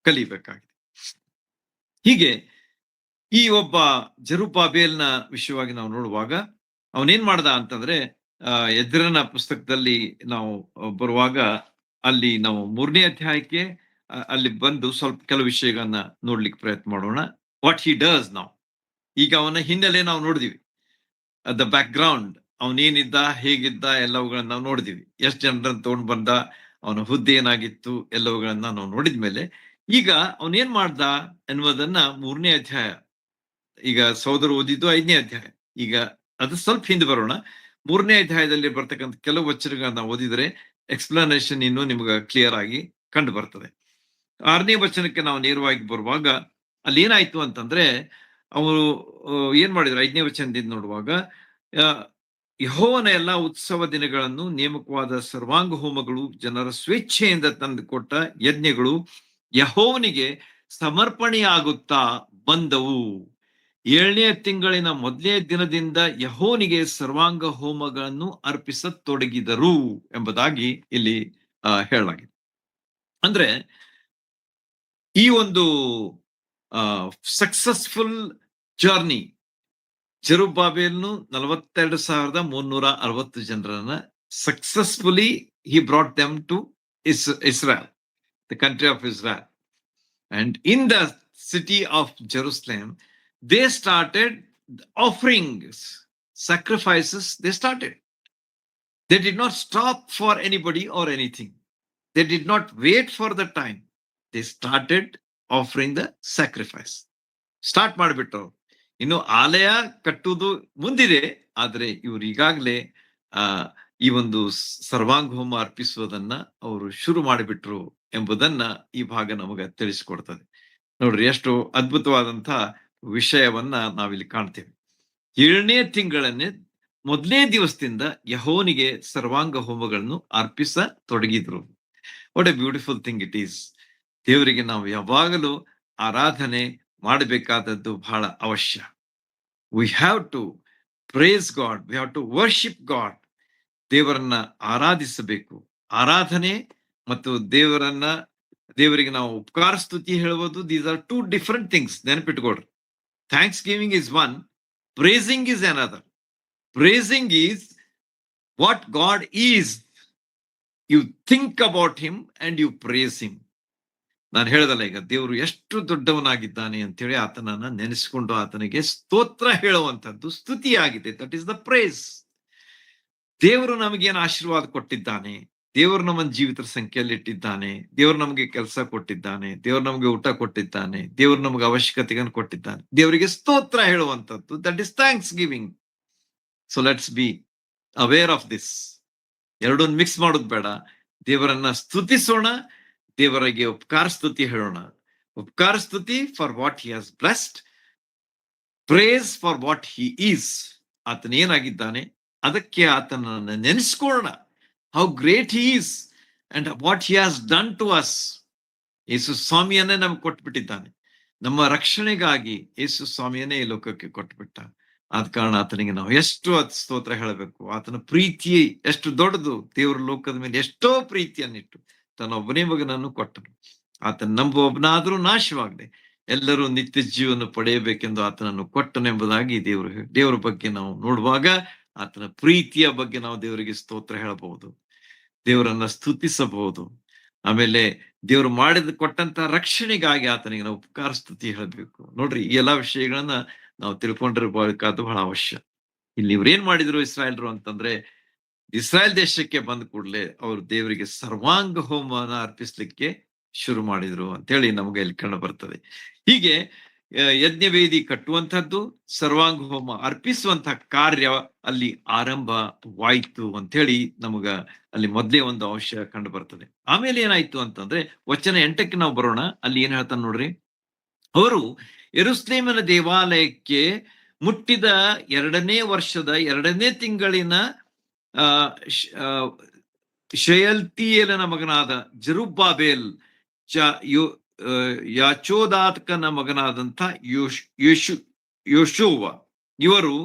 ಕಲಿಬೇಕಾಗಿದೆ. ಹೀಗೆ ಈ ಒಬ್ಬ ಜೆರುಬ್ಬಾಬೆಲ್‌ನ ವಿಷಯವಾಗಿ ನಾವು ನೋಡುವಾಗ ಅವನೇನ್ ಮಾಡ್ದ ಅಂತಂದ್ರೆ ಎಜ್ರನ ಪುಸ್ತಕದಲ್ಲಿ ನಾವು ಬರುವಾಗ ಅಲ್ಲಿ ನಾವು 3ನೇ ಅಧ್ಯಾಯಕ್ಕೆ ಅಲ್ಲಿ ಬಂದು ಸ್ವಲ್ಪ ಕೆಲವು ವಿಷಯಗಳನ್ನ ನೋಡ್ಲಿಕ್ಕೆ ಪ್ರಯತ್ನ ಮಾಡೋಣ. What he does now. ಈಗ ಅವನ ಹಿನ್ನೆಲೆ ನಾವು ನೋಡಿದಿವಿ. ದ ಬ್ಯಾಕ್ ಗ್ರೌಂಡ್ ಅವನೇನಿದ್ದ, ಹೇಗಿದ್ದ ಎಲ್ಲವುಗಳನ್ನ ನಾವು ನೋಡಿದಿವಿ. ಎಷ್ಟು ಜನರನ್ನ ತಗೊಂಡ್ ಬಂದ, ಅವನ ಹುದ್ದೆ ಏನಾಗಿತ್ತು ಎಲ್ಲವುಗಳನ್ನ ನಾವು ನೋಡಿದ್ಮೇಲೆ ಈಗ ಅವನೇನ್ ಮಾಡ್ದ ಎನ್ನುವುದನ್ನ 3ನೇ ಅಧ್ಯಾಯ, ಈಗ ಸಹೋದರ ಓದಿದ್ದು 5ನೇ ಅಧ್ಯಾಯ, ಈಗ ಅದು ಸ್ವಲ್ಪ ಹಿಂದೆ ಬರೋಣ. 3ನೇ ಅಧ್ಯಾಯದಲ್ಲಿ ಬರ್ತಕ್ಕಂಥ ಕೆಲವು ವಚನಗಳನ್ನ ಓದಿದರೆ ಎಕ್ಸ್ಪ್ಲನೇಷನ್ ಇನ್ನು ನಿಮ್ಗೆ ಕ್ಲಿಯರ್ ಆಗಿ ಕಂಡು ಬರ್ತದೆ. 6ನೇ ವಚನಕ್ಕೆ ನಾವು ನೇರವಾಗಿ ಬರುವಾಗ ಅಲ್ಲಿ ಏನಾಯ್ತು ಅಂತಂದ್ರೆ ಅವರು ಏನ್ ಮಾಡಿದ್ರು 5ನೇ ವಚನದಿಂದ ನೋಡುವಾಗ, ಯೆಹೋವನ ಎಲ್ಲಾ ಉತ್ಸವ ದಿನಗಳನ್ನು, ನೇಮಕವಾದ ಸರ್ವಾಂಗ ಹೋಮಗಳು, ಜನರ ಸ್ವೇಚ್ಛೆಯಿಂದ ತಂದು ಕೊಟ್ಟ ಯಜ್ಞಗಳು ಯೆಹೋವನಿಗೆ ಸಮರ್ಪಣೆಯಾಗುತ್ತಾ ಬಂದವು. 7ನೇ ತಿಂಗಳಿನ ಮೊದಲನೇ ದಿನದಿಂದ ಯೆಹೋವನಿಗೆ ಸರ್ವಾಂಗ ಹೋಮಗಳನ್ನು ಅರ್ಪಿಸತೊಡಗಿದರು ಎಂಬುದಾಗಿ ಇಲ್ಲಿ ಹೇಳಲಾಗಿದೆ. ಅಂದ್ರೆ ಈ ಒಂದು ಸಕ್ಸಸ್ಫುಲ್ ಜರ್ನಿ, ಜೆರುಬ್ಬಾಬೆಲ್ನು 42,360 ಜನರನ್ನ successfully he brought them to Israel, the country of Israel. And in the city of Jerusalem, they started offerings, sacrifices. They started. They did not stop for anybody or anything. They did not wait for the time. They started offering the sacrifice. Start ಮಾಡಿಬಿಟ್ರು. ಇನ್ನು ಆಲಯ ಕಟ್ಟುವುದು ಮುಂದಿದೆ, ಆದ್ರೆ ಇವ್ರು ಈಗಾಗಲೇ ಈ ಒಂದು ಸರ್ವಾಂಗ ಹೋಮ ಅರ್ಪಿಸುವುದನ್ನ ಅವರು ಶುರು ಮಾಡಿಬಿಟ್ರು ಎಂಬುದನ್ನ ಈ ಭಾಗ ನಮಗೆ ತಿಳಿಸಿಕೊಡ್ತದೆ. ನೋಡ್ರಿ, ಎಷ್ಟು ಅದ್ಭುತವಾದಂತ ವಿಷಯವನ್ನ ನಾವಿಲ್ಲಿ ಕಾಣ್ತೇವೆ. 7ನೇ ತಿಂಗಳನ್ನೇ ಮೊದಲನೇ ದಿವಸದಿಂದ ಯೆಹೋವನಿಗೆ ಸರ್ವಾಂಗ ಹೋಮಗಳನ್ನು ಅರ್ಪಿಸತೊಡಗಿದ್ರು. What a beautiful thing it is. ದೇವರಿಗೆ ನಾವು ಯಾವಾಗಲೂ ಆರಾಧನೆ ಮಾಡಬೇಕಾದದ್ದು ಬಹಳ ಅವಶ್ಯ. We have to praise God, we have to worship God. ದೇವರನ್ನ ಆರಾಧಿಸಬೇಕು. ಆರಾಧನೆ ಮತ್ತು ದೇವರಿಗೆ ನಾವು ಉಪಕಾರ ಸ್ತುತಿ ಹೇಳುವುದು, these are two different things. ನೆನಪಿಟ್ಕೊಡ್ರಿ. Thanksgiving is one, praising is another. Praising is what God is. You think about him and you praise him. ನಾನು ಹೇಳದಲ್ಲ, ಈಗ ದೇವರು ಎಷ್ಟು ದೊಡ್ಡವನಾಗಿದ್ದಾನೆ ಅಂತೇಳಿ ಆತನನ್ನ ನೆನೆಸಿಕೊಂಡು ಆತನಿಗೆ ಸ್ತೋತ್ರ ಹೇಳುವಂತದ್ದು ಸ್ತುತಿಯಾಗಿದೆ. That is the praise. ದೇವರು ನಮಗೇನು ಆಶೀರ್ವಾದ ಕೊಟ್ಟಿದ್ದಾನೆ, ದೇವರು ನಮ್ಮ ಜೀವಿತರ ಸಂಖ್ಯೆಯಲ್ಲಿ ಇಟ್ಟಿದ್ದಾನೆ, ದೇವರು ನಮಗೆ ಕೆಲಸ ಕೊಟ್ಟಿದ್ದಾನೆ, ದೇವರು ನಮಗೆ ಊಟ ಕೊಟ್ಟಿದ್ದಾನೆ, ದೇವರು ನಮಗೆ ಅವಶ್ಯಕತೆಗಳನ್ನು ಕೊಟ್ಟಿದ್ದಾನೆ. ದೇವರಿಗೆ ಸ್ತೋತ್ರ ಹೇಳುವಂತದ್ದು, that is thanksgiving. So let's be aware of this. ಎರಡನ್ನು ಮಿಕ್ಸ್ ಮಾಡೋದು ಬೇಡ. ದೇವರನ್ನ ಸ್ತುತಿಸೋಣ, ದೇವರಿಗೆ ಉಪಕಾರ ಸ್ತುತಿ ಹೇಳೋಣ. ಉಪಕಾರ ಸ್ತುತಿ for what he has blessed, praise for what he is. ಆತನ ಏನಾಗಿದ್ದಾನೆ ಅದಕ್ಕೆ ಆತನನ್ನ ನೆನೆಸ್ಕೊಳ್ಳೋಣ. How great he is and what he has done to us. ಯೇಸು ಸ್ವಾಮಿಯನ್ನೇ ನಮ್ಗೆ ಕೊಟ್ಬಿಟ್ಟಿದ್ದಾನೆ. ನಮ್ಮ ರಕ್ಷಣೆಗಾಗಿ ಯೇಸು ಸ್ವಾಮಿಯನ್ನೇ ಈ ಲೋಕಕ್ಕೆ ಕೊಟ್ಬಿಟ್ಟ. ಆದ ಕಾರಣ ಆತನಿಗೆ ನಾವು ಎಷ್ಟು ಸ್ತೋತ್ರ ಹೇಳಬೇಕು. ಆತನ ಪ್ರೀತಿ ಎಷ್ಟು ದೊಡ್ಡದು. ದೇವರ ಲೋಕದ ಮೇಲೆ ಎಷ್ಟೋ ಪ್ರೀತಿಯನ್ನಿಟ್ಟು ತನ್ನ ಒಬ್ಬನೇ ಮಗನನ್ನು ಕೊಟ್ಟನು. ಆತನ ನಂಬುವೊಬ್ಬನಾದ್ರೂ ನಾಶವಾಗದೆ ಎಲ್ಲರೂ ನಿತ್ಯ ಜೀವನ ಪಡೆಯಬೇಕೆಂದು ಆತನನ್ನು ಕೊಟ್ಟನೆಂಬುದಾಗಿ ದೇವರ ಬಗ್ಗೆ ನಾವು ನೋಡುವಾಗ ಆತನ ಪ್ರೀತಿಯ ಬಗ್ಗೆ ನಾವು ದೇವರಿಗೆ ಸ್ತೋತ್ರ ಹೇಳಬಹುದು, ದೇವರನ್ನ ಸ್ತುತಿಸಬಹುದು. ಆಮೇಲೆ ದೇವರು ಕೊಟ್ಟಂತ ರಕ್ಷಣೆಗಾಗಿ ಆತನಿಗೆ ನಾವು ಉಪಕಾರ ಸ್ತುತಿ ಹೇಳಬೇಕು. ನೋಡ್ರಿ, ಈ ಎಲ್ಲಾ ವಿಷಯಗಳನ್ನ ನಾವು ತಿಳ್ಕೊಂಡಿರಬೇಕಾದ ಬಹಳ ಅವಶ್ಯ. ಇಲ್ಲಿ ಇವ್ರೇನ್ ಮಾಡಿದ್ರು ಇಸ್ರಾಯೇಲ್ರು ಅಂತಂದ್ರೆ, ಇಸ್ರಾಯೇಲ್ ದೇಶಕ್ಕೆ ಬಂದ ಕೂಡಲೇ ಅವರು ದೇವರಿಗೆ ಸರ್ವಾಂಗ ಹೋಮನ ಅರ್ಪಿಸ್ಲಿಕ್ಕೆ ಶುರು ಮಾಡಿದ್ರು ಅಂತೇಳಿ ನಮಗೆ ಇಲ್ಲಿ ಕಂಡು ಬರ್ತದೆ. ಹೀಗೆ ಯಜ್ಞವೇದಿ ಕಟ್ಟುವಂತಹದ್ದು, ಸರ್ವಾಂಗ ಹೋಮ ಅರ್ಪಿಸುವಂತಹ ಕಾರ್ಯ ಅಲ್ಲಿ ಆರಂಭವಾಯ್ತು ಅಂತ ಹೇಳಿ ನಮಗ ಅಲ್ಲಿ ಮೊದಲೇ ಒಂದು ಅಂಶ ಕಂಡು ಬರ್ತದೆ. ಆಮೇಲೆ ಏನಾಯ್ತು ಅಂತಂದ್ರೆ ವಚನ 8ಕ್ಕೆ ನಾವು ಬರೋಣ. ಅಲ್ಲಿ ಏನ್ ಹೇಳ್ತಾನೆ ನೋಡ್ರಿ. ಅವರು ಯೆರೂಸಲೇಮಿನ ದೇವಾಲಯಕ್ಕೆ ಮುಟ್ಟಿದ 2ನೇ ವರ್ಷದ 2ನೇ ತಿಂಗಳಿನ ಶೆಯಲ್ತೀಯೇಲನ ಮಗನಾದ ಜೆರುಬ್ಬಾಬೆಲ್, ಯಾಚೋದಾತ್ಕನ ಮಗನಾದಂಥ ಯೋಶುವ, ಇವರು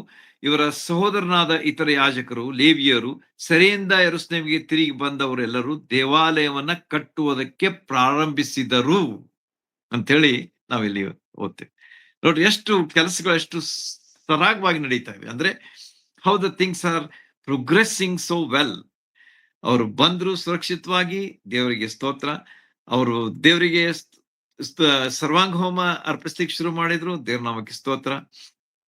ಇವರ ಸಹೋದರನಾದ ಇತರ ಯಾಜಕರು, ಲೇವಿಯರು ಸೆರೆಯಿಂದ ಯೆರೂಸಲೇಮಿಗೆ ತಿರುಗಿ ಬಂದವರೆಲ್ಲರೂ ದೇವಾಲಯವನ್ನ ಕಟ್ಟುವುದಕ್ಕೆ ಪ್ರಾರಂಭಿಸಿದರು ಅಂತೇಳಿ ನಾವಿಲ್ಲಿ ಓದ್ತೇವೆ. ನೋಡ್ರಿ, ಎಷ್ಟು ಕೆಲಸಗಳು ಎಷ್ಟು ಸರಾಗವಾಗಿ ನಡೀತಾ ಇವೆ. ಅಂದ್ರೆ how the things are progressing so well. ಅವರು ಬಂದ್ರು ಸುರಕ್ಷಿತವಾಗಿ, ದೇವರಿಗೆ ಸ್ತೋತ್ರ. ಅವರು ದೇವರಿಗೆ ಸರ್ವಾಂಗ ಹೋಮ ಅರ್ಪಿಸ್ಲಿಕ್ಕೆ ಶುರು ಮಾಡಿದ್ರು, ದೇವ್ರ ನಾಮಕ್ಕೆ ಸ್ತೋತ್ರ.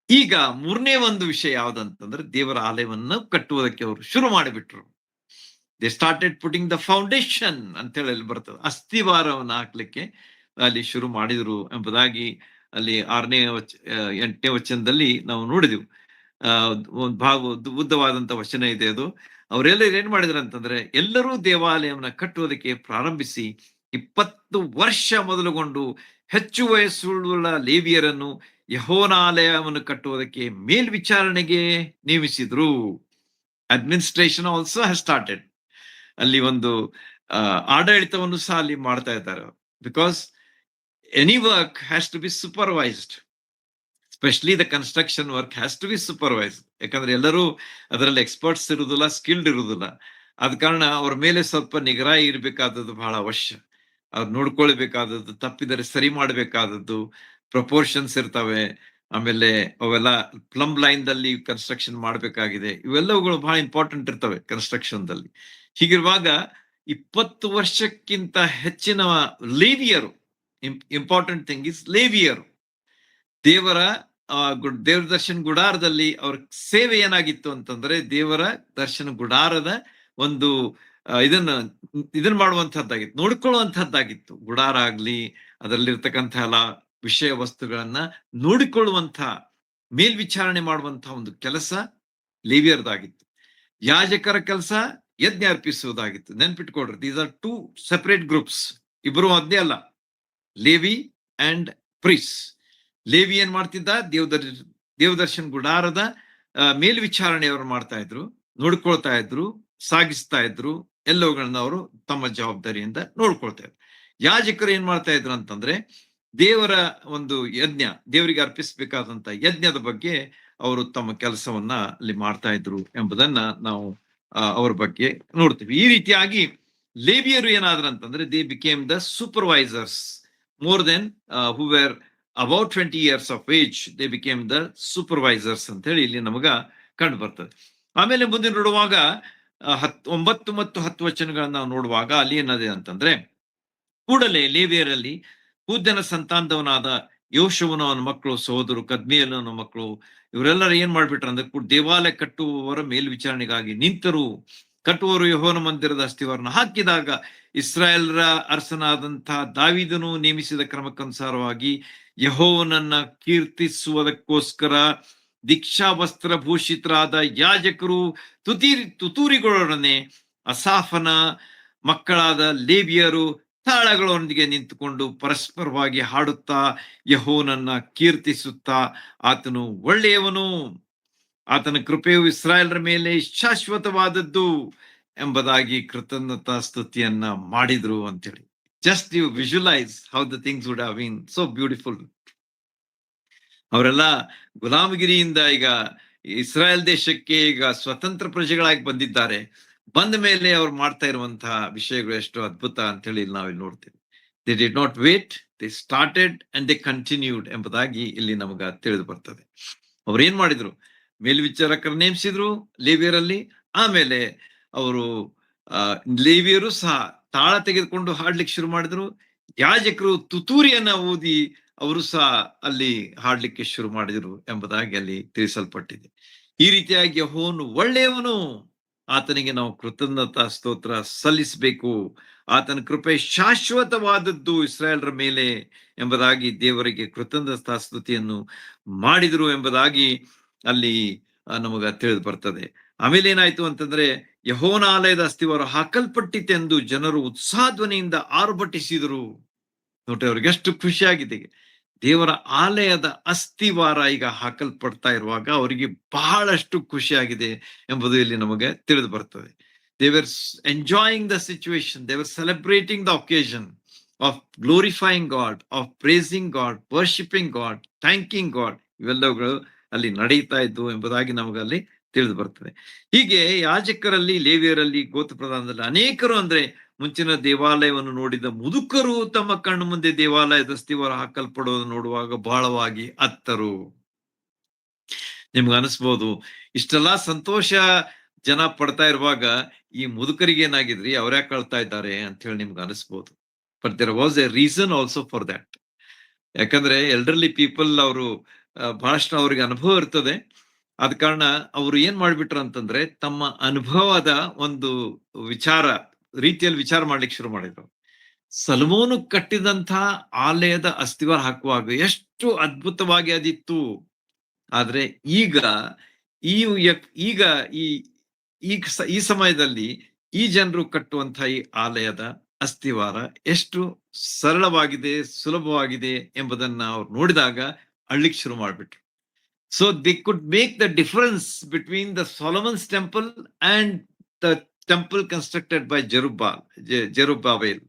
ಈಗ ಮೂರನೇ ಒಂದು ವಿಷಯ ಯಾವ್ದಂತಂದ್ರೆ, ದೇವರ ಆಲಯವನ್ನು ಕಟ್ಟುವುದಕ್ಕೆ ಅವರು ಶುರು ಮಾಡಿಬಿಟ್ರು. They started putting the foundation ಅಂತ ಹೇಳಿ ಬರ್ತದೆ. ಅಸ್ಥಿವಾರವನ್ನು ಹಾಕ್ಲಿಕ್ಕೆ ಅಲ್ಲಿ ಶುರು ಮಾಡಿದ್ರು ಎಂಬುದಾಗಿ ಅಲ್ಲಿ 8ನೇ ವಚನದಲ್ಲಿ ನಾವು ನೋಡಿದೆವು. ಒಂದು ಉದ್ದವಾದಂತ ವಚನ ಇದೆ ಅದು. ಅವರೆಲ್ಲರೂ ಏನ್ ಮಾಡಿದ್ರು ಅಂತಂದ್ರೆ, ಎಲ್ಲರೂ ದೇವಾಲಯವನ್ನ ಕಟ್ಟುವುದಕ್ಕೆ ಪ್ರಾರಂಭಿಸಿ 20 ವರ್ಷ ಮೊದಲುಗೊಂಡು ಹೆಚ್ಚು ವಯಸ್ಸುಳ್ಳ ಲೇವಿಯರನ್ನು ಯೆಹೋವನ ಆಲಯವನ್ನು ಕಟ್ಟುವುದಕ್ಕೆ ಮೇಲ್ವಿಚಾರಣೆಗೆ ನೇಮಿಸಿದ್ರು. Administration also has started. ಅಲ್ಲಿ ಒಂದು ಆಡಳಿತವನ್ನು ಸಹ ಅಲ್ಲಿ ಮಾಡ್ತಾ ಇದ್ದಾರೆ. Because any work has to be supervised, especially the construction work has to be supervised. ಯಾಕಂದ್ರೆ ಎಲ್ಲರೂ ಅದರಲ್ಲಿ ಎಕ್ಸ್ಪರ್ಟ್ಸ್ ಇರುವುದಿಲ್ಲ, ಸ್ಕಿಲ್ಡ್ ಇರುವುದಿಲ್ಲ. ಆದ ಕಾರಣ ಅವ್ರ ಮೇಲೆ ಸ್ವಲ್ಪ ನಿಗಾ ಇರಬೇಕಾದದ್ದು ಬಹಳ ಅವಶ್ಯ. ಅವ್ರು ನೋಡ್ಕೊಳ್ಬೇಕಾದದ್ದು, ತಪ್ಪಿದರೆ ಸರಿ ಮಾಡಬೇಕಾದದ್ದು, ಪ್ರಪೋರ್ಷನ್ಸ್ ಇರ್ತವೆ. ಆಮೇಲೆ ಅವೆಲ್ಲ ಪ್ಲಂಬ್ ಲೈನ್ ದಲ್ಲಿ ಕನ್ಸ್ಟ್ರಕ್ಷನ್ ಮಾಡಬೇಕಾಗಿದೆ. ಇವೆಲ್ಲವುಗಳು ಬಹಳ ಇಂಪಾರ್ಟೆಂಟ್ ಇರ್ತವೆ ಕನ್ಸ್ಟ್ರಕ್ಷನ್ ದಲ್ಲಿ. ಹೀಗಿರುವಾಗ 20 ವರ್ಷಕ್ಕಿಂತ ಹೆಚ್ಚಿನ ಲೇವಿಯರು, ಇಂಪಾರ್ಟೆಂಟ್ ಥಿಂಗ್ ಇಸ್ ಲೇವಿಯರು, ದೇವರ ದರ್ಶನ ಗುಡಾರದಲ್ಲಿ ಅವ್ರ ಸೇವೆ ಏನಾಗಿತ್ತು ಅಂತಂದ್ರೆ, ದೇವರ ದರ್ಶನ ಗುಡಾರದ ಒಂದು ಇದನ್ನ ಮಾಡುವಂತಹದ್ದಾಗಿತ್ತು, ನೋಡ್ಕೊಳ್ಳುವಂತಹದ್ದಾಗಿತ್ತು. ಗುಡಾರ ಆಗ್ಲಿ, ಅದರಲ್ಲಿರ್ತಕ್ಕಂಥ ಎಲ್ಲ ವಿಷಯ ವಸ್ತುಗಳನ್ನ ನೋಡಿಕೊಳ್ಳುವಂತ, ಮೇಲ್ವಿಚಾರಣೆ ಮಾಡುವಂತಹ ಒಂದು ಕೆಲಸ ಲೇವಿಯರ್ದಾಗಿತ್ತು. ಯಾಜಕರ ಕೆಲಸ ಯಜ್ಞ ಅರ್ಪಿಸುವುದಾಗಿತ್ತು. ನೆನ್ಪಿಟ್ಕೊಡ್ರಿ, ದೀಸ್ ಆರ್ 2 ಸೆಪರೇಟ್ ಗ್ರೂಪ್ಸ್. ಇಬ್ಬರು ಒಂದೇ ಅಲ್ಲ, ಲೇವಿ ಅಂಡ್ ಪ್ರೀಸ್. ಲೇವಿ ಏನ್ ಮಾಡ್ತಿದ್ದ, ದೇವದರ್ಶನ್ ಗುಡಾರದ ಮೇಲ್ವಿಚಾರಣೆಯವರು ಮಾಡ್ತಾ ಇದ್ರು, ನೋಡ್ಕೊಳ್ತಾ ಇದ್ರು, ಸಾಗಿಸ್ತಾ ಇದ್ರು. ಎಲ್ಲವುಗಳನ್ನ ಅವರು ತಮ್ಮ ಜವಾಬ್ದಾರಿಯಿಂದ ನೋಡ್ಕೊಳ್ತಾ ಇದ್ರು. ಯಾಜಕರು ಏನ್ ಮಾಡ್ತಾ ಇದ್ರು ಅಂತಂದ್ರೆ, ದೇವರ ಒಂದು ಯಜ್ಞ, ದೇವರಿಗೆ ಅರ್ಪಿಸಬೇಕಾದಂತ ಯಜ್ಞದ ಬಗ್ಗೆ ಅವರು ತಮ್ಮ ಕೆಲಸವನ್ನ ಅಲ್ಲಿ ಮಾಡ್ತಾ ಇದ್ರು ಎಂಬುದನ್ನ ನಾವು ಅವ್ರ ಬಗ್ಗೆ ನೋಡ್ತೀವಿ. ಈ ರೀತಿಯಾಗಿ ಲೇವಿಯರು ಏನಾದ್ರು ಅಂತಂದ್ರೆ, they became the supervisors more than who were about 20 years of age. They became the supervisors ಅಂತ ಹೇಳಿ ಇಲ್ಲಿ ನಮಗ ಕಂಡು ಬರ್ತದೆ. ಆಮೇಲೆ ಮುಂದೆ ನೋಡುವಾಗ 9 ಮತ್ತು 10 ವಚನಗಳನ್ನ ನಾವು ನೋಡುವಾಗ ಅಲ್ಲಿ ಏನದೆ ಅಂತಂದ್ರೆ, ಕೂಡಲೇ ಲೇವಿಯರಲ್ಲಿ ಹೂದ್ಯನ ಸಂತಾನದವನಾದ ಯೋಶುವನು, ಅವನ ಮಕ್ಕಳು, ಸಹೋದರು ಕದ್ಮೀಯಲು ಅವನ ಮಕ್ಕಳು, ಇವರೆಲ್ಲರೂ ಏನ್ ಮಾಡ್ಬಿಟ್ರು ಅಂದ್ರೆ, ದೇವಾಲಯ ಕಟ್ಟುವವರ ಮೇಲ್ವಿಚಾರಣೆಗಾಗಿ ನಿಂತರು. ಕಟ್ಟುವವರು ಯೆಹೋವನ ಮಂದಿರದ ಅಸ್ಥಿವಾರನ ಹಾಕಿದಾಗ ಇಸ್ರಾಯೇಲರ ಅರಸನಾದಂತಹ ದಾವೀದನು ನೇಮಿಸಿದ ಕ್ರಮಕ್ಕನುಸಾರವಾಗಿ ಯೆಹೋವನನ್ನ ಕೀರ್ತಿಸುವುದಕ್ಕೋಸ್ಕರ ದೀಕ್ಷಾವಸ್ತ್ರ ಭೂಷಿತರಾದ ಯಾಜಕರು ತುತೂರಿಗಳೊಡನೆ ಅಸಾಫನ ಮಕ್ಕಳಾದ ಲೇವಿಯರು ತಾಳಗಳೊಂದಿಗೆ ನಿಂತುಕೊಂಡು ಪರಸ್ಪರವಾಗಿ ಹಾಡುತ್ತಾ ಯೆಹೋವನನ್ನ ಕೀರ್ತಿಸುತ್ತಾ, ಆತನು ಒಳ್ಳೆಯವನು, ಆತನ ಕೃಪೆಯು ಇಸ್ರಾಯೇಲರ ಮೇಲೆ ಶಾಶ್ವತವಾದದ್ದು ಎಂಬುದಾಗಿ ಕೃತಜ್ಞತಾ ಸ್ತುತಿಯನ್ನ ಮಾಡಿದ್ರು ಅಂತೇಳಿ. Just you visualize how the things would have been so beautiful. ಅವರೆಲ್ಲ ಗುಲಾಮಗಿರಿಯಿಂದ ಈಗ ಇಸ್ರಾಯೇಲ್ ದೇಶಕ್ಕೆ ಈಗ ಸ್ವತಂತ್ರ ಪ್ರಜೆಗಳಾಗಿ ಬಂದಿದ್ದಾರೆ. ಬಂದ ಮೇಲೆ ಅವ್ರು ಮಾಡ್ತಾ ಇರುವಂತಹ ವಿಷಯಗಳು ಎಷ್ಟು ಅದ್ಭುತ ಅಂತ ಹೇಳಿ ನಾವಿಲ್ಲಿ ನೋಡ್ತೇವೆ. They did not wait, they started and they continued ಎಂಬುದಾಗಿ ಇಲ್ಲಿ ನಮಗ ತಿಳಿದು ಬರ್ತದೆ. ಅವ್ರು ಏನ್ ಮಾಡಿದ್ರು, ಮೇಲ್ವಿಚಾರಕರು ನೇಮಿಸಿದ್ರು ಲೇವಿಯರಲ್ಲಿ. ಆಮೇಲೆ ಅವರು ಲೇವಿಯರು ಸಹ ತಾಳ ತೆಗೆದುಕೊಂಡು ಹಾಡ್ಲಿಕ್ಕೆ ಶುರು ಮಾಡಿದ್ರು. ಯಾಜಕರು ತುತೂರಿಯನ್ನ ಊದಿ ಅವರು ಸಹ ಅಲ್ಲಿ ಹಾಡ್ಲಿಕ್ಕೆ ಶುರು ಮಾಡಿದ್ರು ಎಂಬುದಾಗಿ ಅಲ್ಲಿ ತಿಳಿಸಲ್ಪಟ್ಟಿದೆ. ಈ ರೀತಿಯಾಗಿ ಯೆಹೋವನು ಒಳ್ಳೆಯವನು, ಆತನಿಗೆ ನಾವು ಕೃತಜ್ಞತಾ ಸ್ತೋತ್ರ ಸಲ್ಲಿಸಬೇಕು. ಆತನ ಕೃಪೆ ಶಾಶ್ವತವಾದದ್ದು ಇಸ್ರಾಯೇಲರ ಮೇಲೆ ಎಂಬುದಾಗಿ ದೇವರಿಗೆ ಕೃತಜ್ಞತಾ ಸ್ತುತಿಯನ್ನು ಮಾಡಿದ್ರು ಎಂಬುದಾಗಿ ಅಲ್ಲಿ ನಮಗ ತಿಳಿದು ಬರ್ತದೆ. ಆಮೇಲೆ ಏನಾಯ್ತು ಅಂತಂದ್ರೆ, ಯೆಹೋವನ ಆಲಯದ ಅಸ್ತಿವಾರ ಹಾಕಲ್ಪಟ್ಟಿತೆಂದು ಜನರು ಉತ್ಸಾಹಧ್ವನಿಯಿಂದ ಆರ್ಭಟಿಸಿದರು. ನೋಡ್ರಿ, ಅವ್ರಿಗೆ ಎಷ್ಟು ಖುಷಿಯಾಗಿದೆ. ದೇವರ ಆಲಯದ ಅಸ್ತಿವಾರ ಈಗ ಹಾಕಲ್ಪಡ್ತಾ ಇರುವಾಗ ಅವರಿಗೆ ಬಹಳಷ್ಟು ಖುಷಿಯಾಗಿದೆ ಎಂಬುದು ಇಲ್ಲಿ ನಮಗೆ ತಿಳಿದು ಬರ್ತದೆ. They were enjoying the situation, they were celebrating the occasion of glorifying God, of praising God, worshipping God, thanking God. ಇವೆಲ್ಲವುಗಳು ಅಲ್ಲಿ ನಡೆಯುತ್ತಾ ಇದ್ದು ಎಂಬುದಾಗಿ ನಮಗಲ್ಲಿ ತಿಳಿದು ಬರ್ತದೆ. ಹೀಗೆ ಯಾಜಕರಲ್ಲಿ, ಲೇವಿಯರಲ್ಲಿ, ಗೋತ್ರ ಪ್ರಧಾನದಲ್ಲಿ ಅನೇಕರು ಅಂದ್ರೆ ಮುಂಚಿನ ದೇವಾಲಯವನ್ನು ನೋಡಿದ ಮುದುಕರು ತಮ್ಮ ಕಣ್ಣು ಮುಂದೆ ದೇವಾಲಯದ ಅಸ್ತಿವಾರ ಹಾಕಲ್ಪಡೋದು ನೋಡುವಾಗ ಬಹಳವಾಗಿ ಅತ್ತರು. ನಿಮ್ಗೆ ಅನಿಸ್ಬೋದು, ಇಷ್ಟೆಲ್ಲಾ ಸಂತೋಷ ಜನ ಪಡ್ತಾ ಇರುವಾಗ ಈ ಮುದುಕರಿಗೆ ಏನಾಗಿದ್ರಿ, ಅವ್ರ್ಯಾಕೆ ಅಳ್ತಾ ಇದ್ದಾರೆ ಅಂತ ಹೇಳಿ ನಿಮ್ಗೆ ಅನಿಸ್ಬೋದು. But there was a reason also for that. ಯಾಕಂದ್ರೆ ಎಲ್ಡರ್ಲಿ ಪೀಪಲ್ ಅವರು ಬಹಳಷ್ಟು ಅವ್ರಿಗೆ ಅನುಭವ ಇರ್ತದೆ. ಆದ ಕಾರಣ ಅವ್ರು ಏನ್ ಮಾಡ್ಬಿಟ್ರು ಅಂತಂದ್ರೆ ತಮ್ಮ ಅನುಭವದ ಒಂದು ವಿಚಾರ ರೀತಿಯಲ್ಲಿ ವಿಚಾರ ಮಾಡ್ಲಿಕ್ಕೆ ಶುರು ಮಾಡಿದ್ರು. ಸಲ್ಮೋನು ಕಟ್ಟಿದಂತ ಆಲಯದ ಅಸ್ತಿವಾರ ಹಾಕುವಾಗ ಎಷ್ಟು ಅದ್ಭುತವಾಗಿ ಅದಿತ್ತು. ಆದ್ರೆ ಈಗ ಈ ಈಗ ಈ ಈ ಸಮಯದಲ್ಲಿ ಈ ಜನರು ಕಟ್ಟುವಂತಹ ಈ ಆಲಯದ ಅಸ್ತಿವಾರ ಎಷ್ಟು ಸರಳವಾಗಿದೆ, ಸುಲಭವಾಗಿದೆ ಎಂಬುದನ್ನ ಅವ್ರು ನೋಡಿದಾಗ ಅಳ್ಳಿಕ್ ಶುರು ಮಾಡ್ಬಿಟ್ರು. So they could make the difference between the Solomon's temple and the temple constructed by Zerubbabel.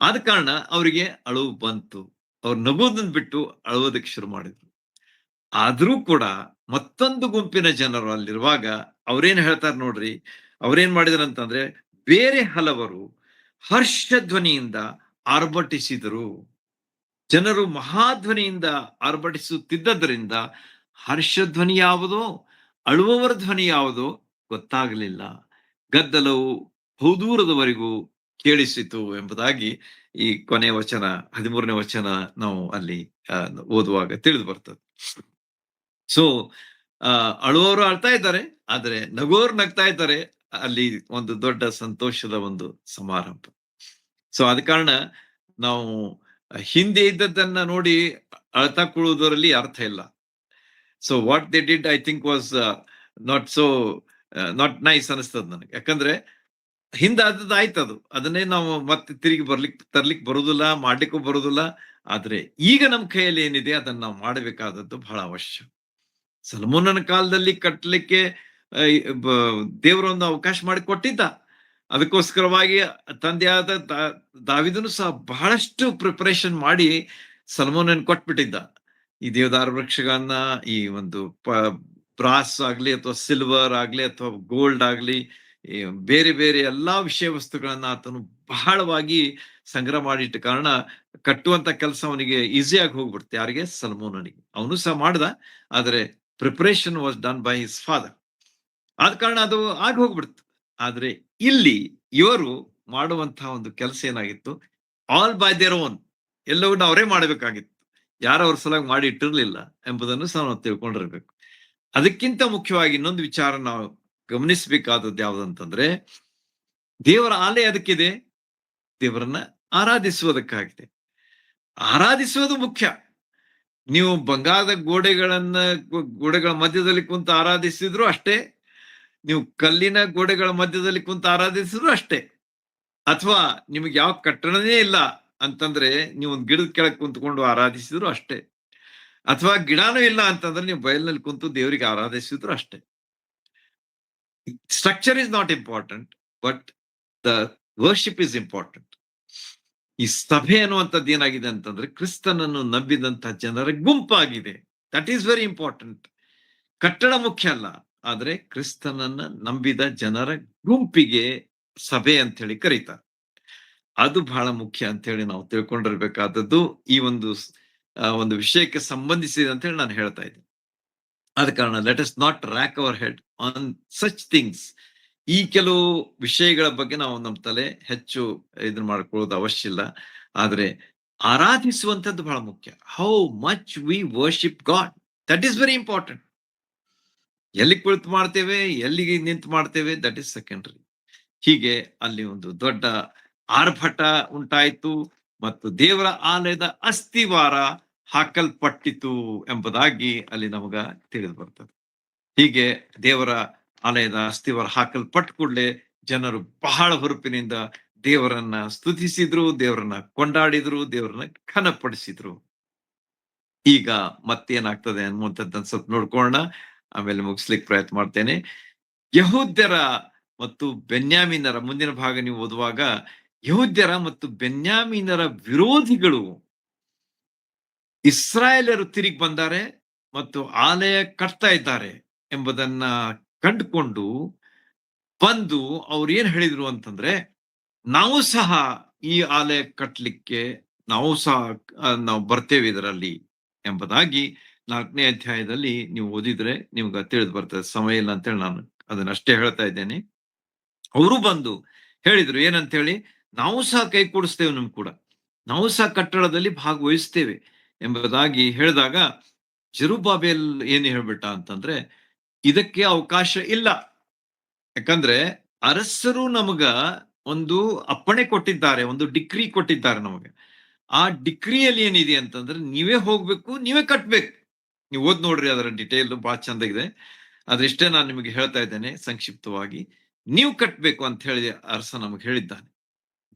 ಆದ ಕಾರಣ ಅವರಿಗೆ ಅಳುವು ಬಂತು. ಅವ್ರು ನಗೋದನ್ನ ಬಿಟ್ಟು ಅಳುವುದಕ್ಕೆ ಶುರು ಮಾಡಿದ್ರು. ಆದ್ರೂ ಕೂಡ ಮತ್ತೊಂದು ಗುಂಪಿನ ಜನರು ಅಲ್ಲಿರುವಾಗ ಅವ್ರೇನ್ ಹೇಳ್ತಾರೆ ನೋಡ್ರಿ, ಅವ್ರೇನ್ ಮಾಡಿದ್ರಂತಂದ್ರೆ ಬೇರೆ ಹಲವರು ಹರ್ಷಧ್ವನಿಯಿಂದ ಆರ್ಭಟಿಸಿದರು. ಜನರು ಮಹಾಧ್ವನಿಯಿಂದ ಆರ್ಭಟಿಸುತ್ತಿದ್ದರಿಂದ ಹರ್ಷಧ್ವನಿ ಯಾವುದೋ ಅಳುವವರ ಧ್ವನಿ ಯಾವುದೋ ಗೊತ್ತಾಗಲಿಲ್ಲ. ಗದ್ದಲವು ಬಹುದೂರದವರೆಗೂ ಕೇಳಿಸಿತು ಎಂಬುದಾಗಿ ಈ ಕೊನೆಯ ವಚನ 13ನೇ ವಚನ ನಾವು ಅಲ್ಲಿ ಓದುವಾಗ ತಿಳಿದು ಬರ್ತದೆ. ಸೊ ಅಳುವವರು ಅಳ್ತಾ ಇದ್ದಾರೆ, ಆದ್ರೆ ನಗೋರು ನಗ್ತಾ ಇದ್ದಾರೆ. ಅಲ್ಲಿ ಒಂದು ದೊಡ್ಡ ಸಂತೋಷದ ಒಂದು ಸಮಾರಂಭ. ಸೊ ಆದ ಕಾರಣ ನಾವು ಹಿಂದೆ ಇದ್ದದ್ದನ್ನ ನೋಡಿ ಅಳ್ತಾ ಕುಳುವುದರಲ್ಲಿ ಅರ್ಥ ಇಲ್ಲ. So what they did I think was not nice ಅನಿಸ್ತದ ನನಗೆ. ಯಾಕಂದ್ರೆ ಹಿಂದಾದದ್ದು ಆಯ್ತದು, ಅದನ್ನೇ ನಾವು ಮತ್ತೆ ತಿರುಗಿ ತರ್ಲಿಕ್ಕೆ ಬರುದಿಲ್ಲ, ಮಾಡ್ಲಿಕ್ಕೂ ಬರುದಿಲ್ಲ. ಆದ್ರೆ ಈಗ ನಮ್ಮ ಕೈಯಲ್ಲಿ ಏನಿದೆ ಅದನ್ನ ನಾವು ಮಾಡಬೇಕಾದದ್ದು ಬಹಳ ಅವಶ್ಯ. ಸಲ್ಮೋನನ ಕಾಲದಲ್ಲಿ ಕಟ್ಟಲಿಕ್ಕೆ ದೇವರೊಂದು ಅವಕಾಶ ಮಾಡಿ ಕೊಟ್ಟಿದ್ದ. ಅದಕ್ಕೋಸ್ಕರವಾಗಿ ತಂದೆಯಾದ ದಾವಿದನು ಸಹ ಬಹಳಷ್ಟು ಪ್ರಿಪರೇಷನ್ ಮಾಡಿ ಸಲ್ಮೋನನ್ ಕೊಟ್ಬಿಟ್ಟಿದ್ದ. ಈ ದೇವದಾರ ವೃಕ್ಷಗಳನ್ನ, ಈ ಒಂದು ಬ್ರಾಸ್ ಆಗ್ಲಿ ಅಥವಾ ಸಿಲ್ವರ್ ಆಗ್ಲಿ ಅಥವಾ ಗೋಲ್ಡ್ ಆಗ್ಲಿ, ಬೇರೆ ಬೇರೆ ಎಲ್ಲಾ ವಿಷಯ ವಸ್ತುಗಳನ್ನ ಆತನು ಬಹಳವಾಗಿ ಸಂಗ್ರಹ ಮಾಡಿಟ್ಟ ಕಾರಣ ಕಟ್ಟುವಂತ ಕೆಲಸ ಅವನಿಗೆ ಈಸಿಯಾಗಿ ಹೋಗ್ಬಿಡ್ತೆ. ಯಾರಿಗೆ? ಸಲ್ಮೋನನಿಗೆ. ಅವನು ಸಹ ಮಾಡ್ದ, ಆದ್ರೆ preparation was done by his father. ಆದ ಕಾರಣ ಅದು ಆಗಿ ಹೋಗ್ಬಿಡ್ತು. ಆದ್ರೆ ಇಲ್ಲಿ ಇವರು ಮಾಡುವಂತಹ ಒಂದು ಕೆಲಸ ಏನಾಗಿತ್ತು, ಆಲ್ ಬೈ ದೇರ್ ಓನ್, ಎಲ್ಲವನ್ನ ಅವರೇ ಮಾಡಬೇಕಾಗಿತ್ತು. ಯಾರು ಅವ್ರ ಸಲುವಾಗಿ ಮಾಡಿ ಇಟ್ಟಿರ್ಲಿಲ್ಲ ಎಂಬುದನ್ನು ಸಹ ನಾವು ತಿಳ್ಕೊಂಡಿರ್ಬೇಕು. ಅದಕ್ಕಿಂತ ಮುಖ್ಯವಾಗಿ ಇನ್ನೊಂದು ವಿಚಾರ ನಾವು ಗಮನಿಸಬೇಕಾದದ್ದು ಯಾವ್ದಂತಂದ್ರೆ, ದೇವರ ಆಲಯ ಅದಕ್ಕಿದೆ, ದೇವರನ್ನ ಆರಾಧಿಸುವುದಕ್ಕಾಗಿದೆ. ಆರಾಧಿಸುವುದು ಮುಖ್ಯ. ನೀವು ಬಂಗಾರದ ಗೋಡೆಗಳ ಮಧ್ಯದಲ್ಲಿ ಕುಂತು ಆರಾಧಿಸಿದ್ರು ಅಷ್ಟೇ, ನೀವು ಕಲ್ಲಿನ ಗೋಡೆಗಳ ಮಧ್ಯದಲ್ಲಿ ಕುಂತು ಆರಾಧಿಸಿದ್ರು ಅಷ್ಟೇ, ಅಥವಾ ನಿಮಗೆ ಯಾವ ಕಟ್ಟಡನೇ ಇಲ್ಲ ಅಂತಂದ್ರೆ ನೀವು ಒಂದು ಗಿಡದ ಕೆಳಗೆ ಕುಂತ್ಕೊಂಡು ಆರಾಧಿಸಿದ್ರು ಅಷ್ಟೇ, ಅಥವಾ ಗಿಡನೂ ಇಲ್ಲ ಅಂತಂದ್ರೆ ನೀವು ಬಯಲಿನಲ್ಲಿ ಕುಂತು ದೇವರಿಗೆ ಆರಾಧಿಸಿದ್ರು ಅಷ್ಟೇ. Structure is not important, but the worship is important. ಈ ಸಭೆ ಅನ್ನುವಂಥದ್ದು ಏನಾಗಿದೆ ಅಂತಂದ್ರೆ ಕ್ರಿಸ್ತನನ್ನು ನಂಬಿದಂತಹ ಜನರ ಗುಂಪಾಗಿದೆ. That is very important. ಕಟ್ಟಡ ಮುಖ್ಯ ಅಲ್ಲ, ಆದ್ರೆ ಕ್ರಿಸ್ತನನ್ನ ನಂಬಿದ ಜನರ ಗುಂಪಿಗೆ ಸಭೆ ಅಂತ ಹೇಳಿ ಕರೀತಾರೆ. ಅದು ಬಹಳ ಮುಖ್ಯ ಅಂತ ಹೇಳಿ ನಾವು ತಿಳ್ಕೊಂಡಿರ್ಬೇಕಾದದ್ದು ಈ ಒಂದು ವಿಷಯಕ್ಕೆ ಸಂಬಂಧಿಸಿದೆ ಅಂತ ಹೇಳಿ ನಾನು ಹೇಳ್ತಾ ಇದ್ದೀನಿ. ಆದ ಕಾರಣ let us not rack our head on such things. ಈ ಕೆಲವು ವಿಷಯಗಳ ಬಗ್ಗೆ ನಾವು ನಮ್ಮ ತಲೆ ಹೆಚ್ಚು ಇದನ್ನ ಮಾಡ್ಕೊಳ್ಳೋದು ಅವಶ್ಯ ಇಲ್ಲ. ಆದ್ರೆ ಆರಾಧಿಸುವಂಥದ್ದು ಬಹಳ ಮುಖ್ಯ. How much we worship god, that is very important. ಎಲ್ಲಿ ಕುಳಿತು ಮಾಡ್ತೇವೆ, ಎಲ್ಲಿಗೆ ನಿಂತು ಮಾಡ್ತೇವೆ, ದಟ್ ಈಸ್ ಸೆಕೆಂಡರಿ. ಹೀಗೆ ಅಲ್ಲಿ ಒಂದು ದೊಡ್ಡ ಆರ್ಭಟ ಉಂಟಾಯಿತು ಮತ್ತು ದೇವರ ಆಲಯದ ಅಸ್ತಿವಾರ ಹಾಕಲ್ಪಟ್ಟಿತು ಎಂಬುದಾಗಿ ಅಲ್ಲಿ ನಮಗ ತಿಳಿದು ಬರ್ತದೆ. ಹೀಗೆ ದೇವರ ಆಲಯದ ಅಸ್ತಿವಾರ ಹಾಕಲ್ಪಟ್ಟ ಕೂಡಲೇ ಜನರು ಬಹಳ ಹುರುಪಿನಿಂದ ದೇವರನ್ನ ಸ್ತುತಿಸಿದ್ರು, ದೇವರನ್ನ ಕೊಂಡಾಡಿದ್ರು, ದೇವರನ್ನ ಘನಪಡಿಸಿದ್ರು. ಈಗ ಮತ್ತೇನಾಗ್ತದೆ ಅನ್ನುವಂಥದ್ದನ್ನ ಸ್ವಲ್ಪ ನೋಡ್ಕೊಳ್ಳೋಣ, ಆಮೇಲೆ ಮುಗಿಸ್ಲಿಕ್ಕೆ ಪ್ರಯತ್ನ ಮಾಡ್ತೇನೆ. ಯಹೂದ್ಯರ ಮತ್ತು ಬೆನ್ಯಾಮೀನರ ಮುಂದಿನ ಭಾಗ ನೀವು ಓದುವಾಗ, ಯಹೂದ್ಯರ ಮತ್ತು ಬೆನ್ಯಾಮೀನರ ವಿರೋಧಿಗಳು ಇಸ್ರಾಯೇಲರು ತಿರುಗಿ ಬಂದಾರೆ ಮತ್ತು ಆಲಯ ಕಟ್ತಾ ಇದ್ದಾರೆ ಎಂಬುದನ್ನ ಕಂಡುಕೊಂಡು ಬಂದು ಅವ್ರು ಏನ್ ಹೇಳಿದ್ರು ಅಂತಂದ್ರೆ, ನಾವು ಸಹ ಈ ಆಲಯ ಕಟ್ಲಿಕ್ಕೆ ನಾವು ಸಹ ನಾವು ಬರ್ತೇವೆ ಇದರಲ್ಲಿ ಎಂಬುದಾಗಿ 4ನೇ ಅಧ್ಯಾಯದಲ್ಲಿ ನೀವು ಓದಿದ್ರೆ ನಿಮ್ಗೆ ತಿಳಿದು ಬರ್ತದೆ. ಸಮಯ ಇಲ್ಲ ಅಂತೇಳಿ ನಾನು ಅದನ್ನಷ್ಟೇ ಹೇಳ್ತಾ ಇದ್ದೇನೆ. ಅವರು ಬಂದು ಹೇಳಿದ್ರು ಏನಂತ ಹೇಳಿ, ನಾವು ಸಹ ಕೈ ಕೂಡಿಸ್ತೇವೆ ನಿಮ್ ಕೂಡ, ನಾವು ಸಹ ಕಟ್ಟಡದಲ್ಲಿ ಭಾಗವಹಿಸ್ತೇವೆ ಎಂಬುದಾಗಿ ಹೇಳಿದಾಗ ಜೆರುಬ್ಬಾಬೆಲ್ ಏನ್ ಹೇಳ್ಬಿಟ್ಟ ಅಂತಂದ್ರೆ, ಇದಕ್ಕೆ ಅವಕಾಶ ಇಲ್ಲ. ಯಾಕಂದ್ರೆ ಅರಸರು ನಮಗ ಒಂದು ಅಪ್ಪಣೆ ಕೊಟ್ಟಿದ್ದಾರೆ, ಒಂದು ಡಿಕ್ರಿ ಕೊಟ್ಟಿದ್ದಾರೆ ನಮಗೆ. ಆ ಡಿಕ್ರಿಯಲ್ಲಿ ಏನಿದೆ ಅಂತಂದ್ರೆ ನೀವೇ ಹೋಗ್ಬೇಕು, ನೀವೇ ಕಟ್ಬೇಕು. ನೀವು ಓದ್ ನೋಡ್ರಿ, ಅದರ ಡಿಟೇಲ್ ಬಹಳ ಚಂದ ಇದೆ. ಅದಿಷ್ಟೇ ನಾನು ನಿಮಗೆ ಹೇಳ್ತಾ ಇದ್ದೇನೆ ಸಂಕ್ಷಿಪ್ತವಾಗಿ. ನೀವು ಕಟ್ಬೇಕು ಅಂತ ಹೇಳಿ ಅರಸ ನಮಗೆ ಹೇಳಿದ್ದಾನೆ.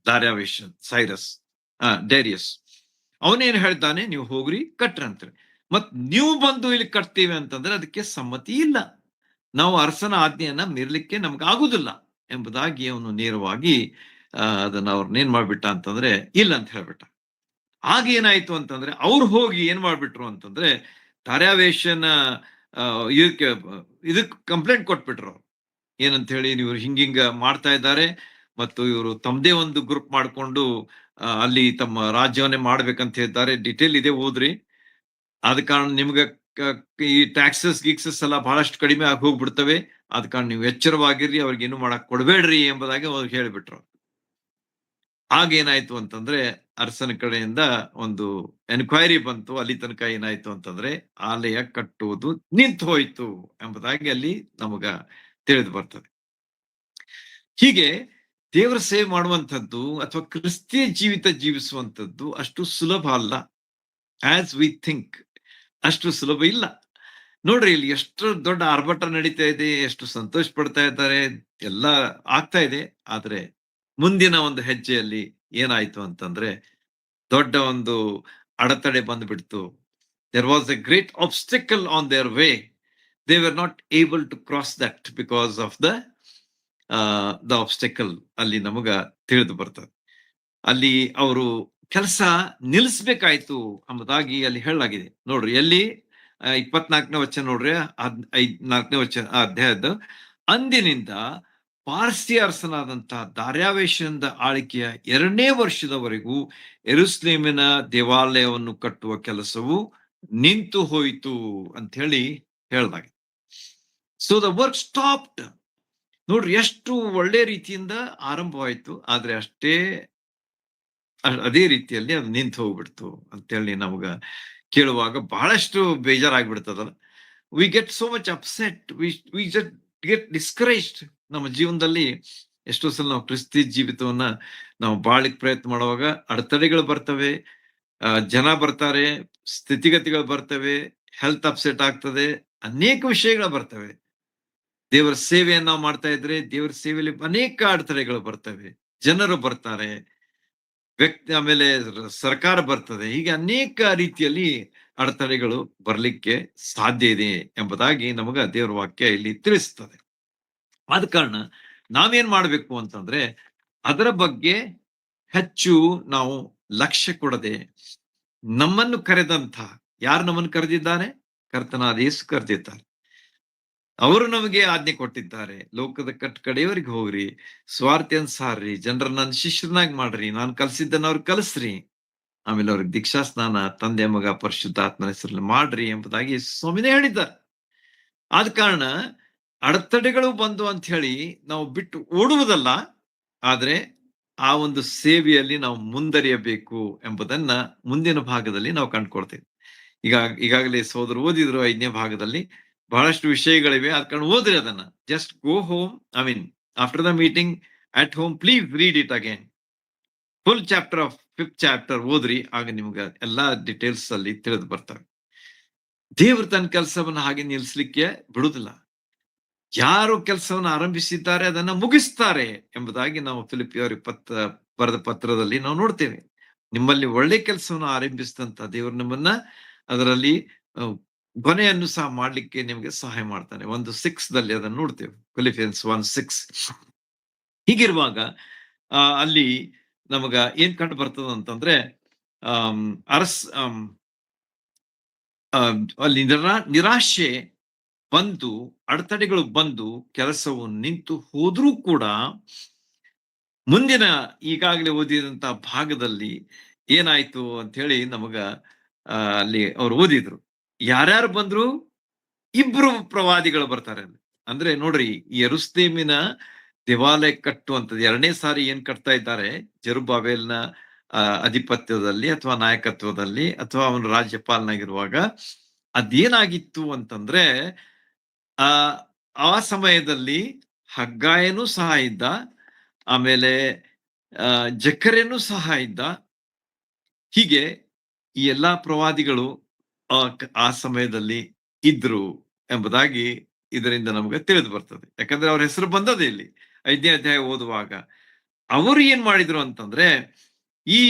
ದಾರ್ಯಾವೇಶ ಸೈರಸ್ ಡೇರಿಯಸ್ ಅವನೇನ್ ಹೇಳ್ತಾನೆ, ನೀವು ಹೋಗ್ರಿ ಕಟ್ರಂತ್ರಿ. ಮತ್ ನೀವು ಬಂದು ಇಲ್ಲಿ ಕಟ್ತೀವಿ ಅಂತಂದ್ರೆ ಅದಕ್ಕೆ ಸಮ್ಮತಿ ಇಲ್ಲ, ನಾವು ಅರಸನ ಆಜ್ಞೆಯನ್ನ ಮೀರ್ಲಿಕ್ಕೆ ನಮ್ಗೆ ಆಗುದಿಲ್ಲ ಎಂಬುದಾಗಿ ಅವನು ನೇರವಾಗಿ ಅದನ್ನ ಅವ್ರನ್ನೇನ್ ಮಾಡ್ಬಿಟ್ಟ ಅಂತಂದ್ರೆ ಇಲ್ಲ ಅಂತ ಹೇಳ್ಬಿಟ್ಟ. ಆಗ ಏನಾಯ್ತು ಅಂತಂದ್ರೆ ಅವ್ರು ಹೋಗಿ ಏನ್ ಮಾಡ್ಬಿಟ್ರು ಅಂತಂದ್ರೆ ದಾರ್ಯಾವೇಶನ ಇದಕ್ಕೆ ಇದಕ್ ಕಂಪ್ಲೇಂಟ್ ಕೊಟ್ಬಿಟ್ರು. ಏನಂತ ಹೇಳಿ, ನೀವು ಹಿಂಗಿಂಗ ಮಾಡ್ತಾ ಇದ್ದಾರೆ ಮತ್ತು ಇವರು ತಮ್ಮದೇ ಒಂದು ಗ್ರೂಪ್ ಮಾಡ್ಕೊಂಡು ಅಲ್ಲಿ ತಮ್ಮ ರಾಜ್ಯವನ್ನೇ ಮಾಡ್ಬೇಕಂತ ಹೇಳ್ತಾರೆ. ಡಿಟೇಲ್ ಇದೆ, ಓದ್ರಿ. ಆದ ಕಾರಣ ನಿಮ್ಗೆ ಈ ಟ್ಯಾಕ್ಸಸ್ ಗೀಕ್ಸಸ್ ಎಲ್ಲ ಬಹಳಷ್ಟು ಕಡಿಮೆ ಆಗಿ ಹೋಗ್ಬಿಡ್ತವೆ. ಆದ ಕಾರಣ ನೀವು ಎಚ್ಚರವಾಗಿರ್ರಿ, ಅವ್ರಿಗೆ ಏನು ಮಾಡಕ್ ಕೊಡ್ಬೇಡ್ರಿ ಎಂಬುದಾಗಿ ಅವ್ರಿಗೆ ಹೇಳ್ಬಿಟ್ರು. ಆಗ ಏನಾಯ್ತು ಅಂತಂದ್ರೆ ಅರಸನ ಕಡೆಯಿಂದ ಒಂದು ಎನ್ಕ್ವೈರಿ ಬಂತು. ಅಲ್ಲಿ ತನಕ ಏನಾಯ್ತು ಅಂತಂದ್ರೆ ಆಲಯ ಕಟ್ಟುವುದು ನಿಂತು ಹೋಯ್ತು ಎಂಬುದಾಗಿ ಅಲ್ಲಿ ನಮಗ ತಿಳಿದು ಬರ್ತದೆ. ಹೀಗೆ ದೇವರ ಸೇವೆ ಮಾಡುವಂಥದ್ದು ಅಥವಾ ಕ್ರಿಸ್ತಿಯ ಜೀವಿತ ಜೀವಿಸುವಂಥದ್ದು ಅಷ್ಟು ಸುಲಭ ಅಲ್ಲ. ಆಸ್ ವಿ ಥಿಂಕ್ ಅಷ್ಟು ಸುಲಭ ಇಲ್ಲ. ನೋಡ್ರಿ, ಇಲ್ಲಿ ಎಷ್ಟು ದೊಡ್ಡ ಆರ್ಭಟ ನಡೀತಾ ಇದೆ, ಎಷ್ಟು ಸಂತೋಷ ಪಡ್ತಾ ಇದ್ದಾರೆ, ಎಲ್ಲ ಆಗ್ತಾ ಇದೆ. ಆದ್ರೆ ಮುಂದಿನ ಒಂದು ಹೆಜ್ಜೆಯಲ್ಲಿ ಏನಾಯ್ತು ಅಂತಂದ್ರೆ ದೊಡ್ಡ ಒಂದು ಅಡೆತಡೆ ಬಂದ್ಬಿಡ್ತು. There was a great obstacle on their way. They were not able to cross that because of the obstacle. ಅಲ್ಲಿ ನಮಗ ತಿಳಿದು ಬರ್ತದೆ. ಅಲ್ಲಿ ಅವರು ಕೆಲಸ ನಿಲ್ಲಿಸ್ಬೇಕಾಯ್ತು ಎಂಬುದಾಗಿ ಅಲ್ಲಿ ಹೇಳಲಾಗಿದೆ. ನೋಡ್ರಿ, ಎಲ್ಲಿ 24ನೇ ವಚನ ನೋಡ್ರಿ, 4ನೇ ವಚನ ಅಧ್ಯಾಯದ ಅಂದಿನಿಂದ ಪಾರ್ಸಿ ಅರಸನಾದಂತಹ ದಾರ್ಯಾವೇಶನ ಆಳ್ವಿಕೆಯ 2ನೇ ವರ್ಷದವರೆಗೂ ಯೆರೂಸಲೇಮಿನ ದೇವಾಲಯವನ್ನು ಕಟ್ಟುವ ಕೆಲಸವು ನಿಂತು ಹೋಯಿತು ಅಂತ ಹೇಳಿ ಹೇಳ್ದಾಗಿದೆ. So the work stopped. ನೋಡ್ರಿ, ಎಷ್ಟು ಒಳ್ಳೆ ರೀತಿಯಿಂದ ಆರಂಭವಾಯ್ತು, ಆದ್ರೆ ಅದೇ ರೀತಿಯಲ್ಲಿ ಅದು ನಿಂತು ಹೋಗ್ಬಿಡ್ತು ಅಂತೇಳಿ ನಮಗ ಕೇಳುವಾಗ ಬಹಳಷ್ಟು ಬೇಜಾರಾಗ್ಬಿಡ್ತದಲ್ಲ. We get so much upset, we just get discouraged. ನಮ್ಮ ಜೀವನದಲ್ಲಿ ಎಷ್ಟೋ ಸಲ ನಾವು ಕ್ರಿಸ್ತಿ ಜೀವಿತವನ್ನ ನಾವು ಬಾಳಿಕ್ ಪ್ರಯತ್ನ ಮಾಡುವಾಗ ಅಡೆತಡೆಗಳು ಬರ್ತವೆ, ಜನ ಬರ್ತಾರೆ, ಸ್ಥಿತಿಗತಿಗಳು ಬರ್ತವೆ, ಹೆಲ್ತ್ ಅಪ್ಸೆಟ್ ಆಗ್ತದೆ, ಅನೇಕ ವಿಷಯಗಳು ಬರ್ತವೆ. ದೇವರ ಸೇವೆಯನ್ನ ನಾವು ಮಾಡ್ತಾ ಇದ್ರೆ ದೇವರ ಸೇವೆಯಲ್ಲಿ ಅನೇಕ ಅಡೆತಡೆಗಳು ಬರ್ತವೆ, ಜನರು ಬರ್ತಾರೆ, ವ್ಯಕ್ತಿ, ಆಮೇಲೆ ಸರ್ಕಾರ ಬರ್ತದೆ. ಹೀಗೆ ಅನೇಕ ರೀತಿಯಲ್ಲಿ ಅಡೆತಡೆಗಳು ಬರ್ಲಿಕ್ಕೆ ಸಾಧ್ಯ ಇದೆ ಎಂಬುದಾಗಿ ನಮಗ ದೇವರ ವಾಕ್ಯ ಇಲ್ಲಿ ತಿಳಿಸ್ತದೆ. ಆದ ಕಾರಣ ನಾವೇನ್ ಮಾಡ್ಬೇಕು ಅಂತಂದ್ರೆ ಅದರ ಬಗ್ಗೆ ಹೆಚ್ಚು ನಾವು ಲಕ್ಷ್ಯ ಕೊಡದೆ, ನಮ್ಮನ್ನು ಕರೆದಂತ, ಯಾರು ನಮ್ಮನ್ನು ಕರೆದಿದ್ದಾರೆ? ಕರ್ತನಾದ ಯೇಸು ಕರೆದಿದ್ದಾರೆ. ಅವರು ನಮಗೆ ಆಜ್ಞೆ ಕೊಟ್ಟಿದ್ದಾರೆ, ಲೋಕದ ಕಡೆಯವರೆಗೆ ಹೋಗ್ರಿ, ಸ್ವಾರ್ಥಿಯನ್ ಸಾರ್ರಿ, ಜನರನ್ನ ನನ್ನ ಶಿಷ್ಯರನ್ನಾಗಿ ಮಾಡ್ರಿ, ನಾನು ಕಲ್ಸಿದ್ದನ್ನ ಅವ್ರಿಗೆ ಕಲಿಸ್ರಿ, ಆಮೇಲೆ ಅವ್ರಿಗೆ ದೀಕ್ಷಾ ಸ್ನಾನ ತಂದೆ ಮಗ ಪರಿಶುದ್ಧಾತ್ಮನ ಹೆಸರಲ್ಲಿ ಮಾಡ್ರಿ ಎಂಬುದಾಗಿ ಸ್ವಾಮಿನೇ ಹೇಳಿದ್ದಾರೆ. ಆದ ಕಾರಣ ಅಡೆತಡೆಗಳು ಬಂದು ಅಂತ ಹೇಳಿ ನಾವು ಬಿಟ್ಟು ಓಡುವುದಲ್ಲ, ಆದ್ರೆ ಆ ಒಂದು ಸೇವೆಯಲ್ಲಿ ನಾವು ಮುಂದರಿಯಬೇಕು ಎಂಬುದನ್ನ ಮುಂದಿನ ಭಾಗದಲ್ಲಿ ನಾವು ಕಂಡುಕೊಳ್ತೇವೆ. ಈಗಾಗಲೇ ಸೋದರು ಓದಿದ್ರು 5ನೇ ಭಾಗದಲ್ಲಿ ಬಹಳಷ್ಟು ವಿಷಯಗಳಿವೆ. ಅದ್ ಕಾರಣ ಓದ್ರಿ ಅದನ್ನ. Just go home, I mean after the meeting at home please read it again. Full chapter of 5th chapter ಓದ್ರಿ, ಆಗ ನಿಮ್ಗೆ ಎಲ್ಲಾ ಡಿಟೇಲ್ಸ್ ಅಲ್ಲಿ ತಿಳಿದು ಬರ್ತವೆ. ದೇವರು ತನ್ನ ಕೆಲಸವನ್ನ ಹಾಗೆ ನಿಲ್ಲಿಸ್ಲಿಕ್ಕೆ ಬಿಡುದಿಲ್ಲ. ಯಾರು ಕೆಲಸವನ್ನು ಆರಂಭಿಸಿದ್ದಾರೆ ಅದನ್ನ ಮುಗಿಸ್ತಾರೆ ಎಂಬುದಾಗಿ ನಾವು ಫಿಲಿಪ್ಪಿಯರು ಬರೆದ ಪತ್ರದಲ್ಲಿ ನಾವು ನೋಡ್ತೇವೆ. ನಿಮ್ಮಲ್ಲಿ ಒಳ್ಳೆ ಕೆಲಸವನ್ನು ಆರಂಭಿಸಿದಂತ ದೇವರು ನಿಮ್ಮನ್ನ ಅದರಲ್ಲಿ ಕೊನೆಯನ್ನು ಸಹ ಮಾಡ್ಲಿಕ್ಕೆ ನಿಮಗೆ ಸಹಾಯ ಮಾಡ್ತಾನೆ. 1:6 ಅದನ್ನು ನೋಡ್ತೇವೆ, ಫಿಲಿಪಿಯನ್ಸ್ 1:6. ಹೀಗಿರುವಾಗ ಅಲ್ಲಿ ನಮಗ ಏನ್ ಕಂಡು ಬರ್ತದ ಅಂತಂದ್ರೆ ಅರಸ್ ಅಲ್ಲಿ ನಿರಾಶೆ ಬಂದು, ಅಡೆತಡೆಗಳು ಬಂದು, ಕೆಲಸವು ನಿಂತು ಹೋದ್ರೂ ಕೂಡ ಮುಂದಿನ ಈಗಾಗಲೇ ಓದಿದಂತ ಭಾಗದಲ್ಲಿ ಏನಾಯ್ತು ಅಂತ ಹೇಳಿ ನಮಗ ಅಲ್ಲಿ ಅವ್ರು ಓದಿದ್ರು. ಯಾರ್ಯಾರು ಬಂದ್ರು? ಇಬ್ರು ಪ್ರವಾದಿಗಳು ಬರ್ತಾರೆ ಅಲ್ಲಿ. ಅಂದ್ರೆ ನೋಡ್ರಿ, ಈ ಯೆರೂಸಲೇಮಿನ ದೇವಾಲಯ ಕಟ್ಟುವಂಥದ್ದು 2ನೇ ಸಾರಿ ಏನ್ ಕಟ್ತಾ ಇದ್ದಾರೆ, ಜೆರುಬ್ಬಾಬೆಲ್‌ನ ಅಧಿಪತ್ಯದಲ್ಲಿ ಅಥವಾ ನಾಯಕತ್ವದಲ್ಲಿ ಅಥವಾ ಅವನು ರಾಜ್ಯಪಾಲನಾಗಿರುವಾಗ ಅದೇನಾಗಿತ್ತು ಅಂತಂದ್ರೆ, ಆ ಆ ಸಮಯದಲ್ಲಿ ಹಗ್ಗಾಯನೂ ಸಹ ಇದ್ದ, ಆಮೇಲೆ ಜಕರ್ಯನೂ ಸಹ ಇದ್ದ. ಹೀಗೆ ಈ ಎಲ್ಲಾ ಪ್ರವಾದಿಗಳು ಆ ಸಮಯದಲ್ಲಿ ಇದ್ರು ಎಂಬುದಾಗಿ ಇದರಿಂದ ನಮಗೆ ತಿಳಿದು ಬರ್ತದೆ. ಯಾಕಂದ್ರೆ ಅವ್ರ ಹೆಸರು ಬಂದದೇ ಇಲ್ಲಿ 5ನೇ ಅಧ್ಯಾಯ ಓದುವಾಗ. ಅವರು ಏನ್ ಮಾಡಿದ್ರು ಅಂತಂದ್ರೆ, ಈ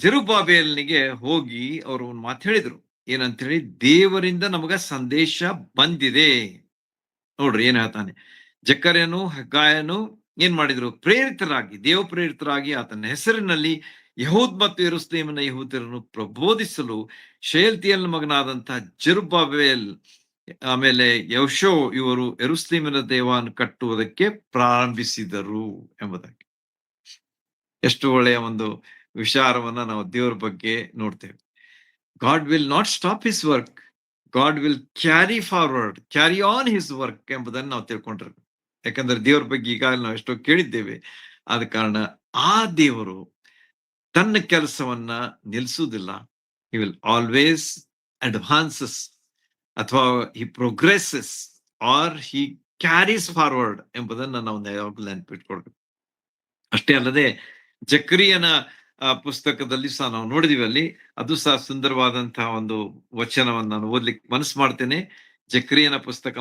ಜೆರುಬ್ಬಾಬೆಲನಿಗೆ ಹೋಗಿ ಅವರು ಒಂದು ಮಾತು ಹೇಳಿದ್ರು. ಏನಂತ ಹೇಳಿ, ದೇವರಿಂದ ನಮಗ ಸಂದೇಶ ಬಂದಿದೆ. ನೋಡ್ರಿ ಏನ್ ಹೇಳ್ತಾನೆ. ಜಕರ್ಯನು ಹಗ್ಗಾಯನು ಏನ್ ಮಾಡಿದ್ರು? ಪ್ರೇರಿತರಾಗಿ, ದೇವ ಪ್ರೇರಿತರಾಗಿ ಆತನ ಹೆಸರಿನಲ್ಲಿ ಯಹೂದ್ ಮತ್ತು ಯೆರೂಸಲೇಮಿನ ಯಹೂದ್ಯರನ್ನು ಪ್ರಬೋಧಿಸಲು ಶೆಯಲ್ತಿಯೇಲನ ಮಗನಾದಂತಹ ಜೆರುಬ್ಬಾಬೆಲ್ ಆಮೇಲೆ ಯೆಹೋಶುವ ಇವರು ಯೆರೂಸಲೇಮಿನ ದೇವಾಲಯ ಕಟ್ಟುವುದಕ್ಕೆ ಪ್ರಾರಂಭಿಸಿದರು ಎಂಬುದಾಗಿ. ಎಷ್ಟು ಒಳ್ಳೆಯ ಒಂದು ವಿಚಾರವನ್ನ ನಾವು ದೇವರ ಬಗ್ಗೆ ನೋಡ್ತೇವೆ. God will not stop his work, god will carry on his work ಎಂಬುದನ್ನು ನಾವು ತಿಳ್ಕೊಂಡಿರ್ಬೇಕು. ಯಾಕಂದ್ರೆ ದೇವರ ಬಗ್ಗೆ ಈಗಾಗಲೇ ನಾವು ಎಷ್ಟೋ ಕೇಳಿದ್ದೇವೆ. ಆದ ಕಾರಣ ಆ ದೇವರು ತನ್ನ ಕೆಲಸವನ್ನ ನಿಲ್ಲಿಸುವುದಿಲ್ಲ. ಹಿ ವಿಲ್ ಆಲ್ವೇಸ್ ಅಡ್ವಾನ್ಸಸ್, ಅಥವಾ ಹಿ ಪ್ರೋಗ್ರೆಸಸ್ ಆರ್ ಹಿ ಕ್ಯಾರೀಸ್ ಫಾರ್ವರ್ಡ್ ಎಂಬುದನ್ನ ನಾವು ಯಾವಾಗಲೂ ನೆನಪಿಟ್ಕೊಳ್ಬೇಕು. ಅಷ್ಟೇ ಅಲ್ಲದೆ ಜಕರಿಯನ ಪುಸ್ತಕದಲ್ಲಿ ಸಹ ನಾವು ನೋಡಿದೀವಿ. ಅಲ್ಲಿ ಅದು ಸಹ ಸುಂದರವಾದಂತಹ ಒಂದು ವಚನವನ್ನು ನಾನು ಓದ್ಲಿಕ್ಕೆ ಮನಸ್ಸು ಮಾಡ್ತೇನೆ. ಜಕರಿಯನ ಪುಸ್ತಕ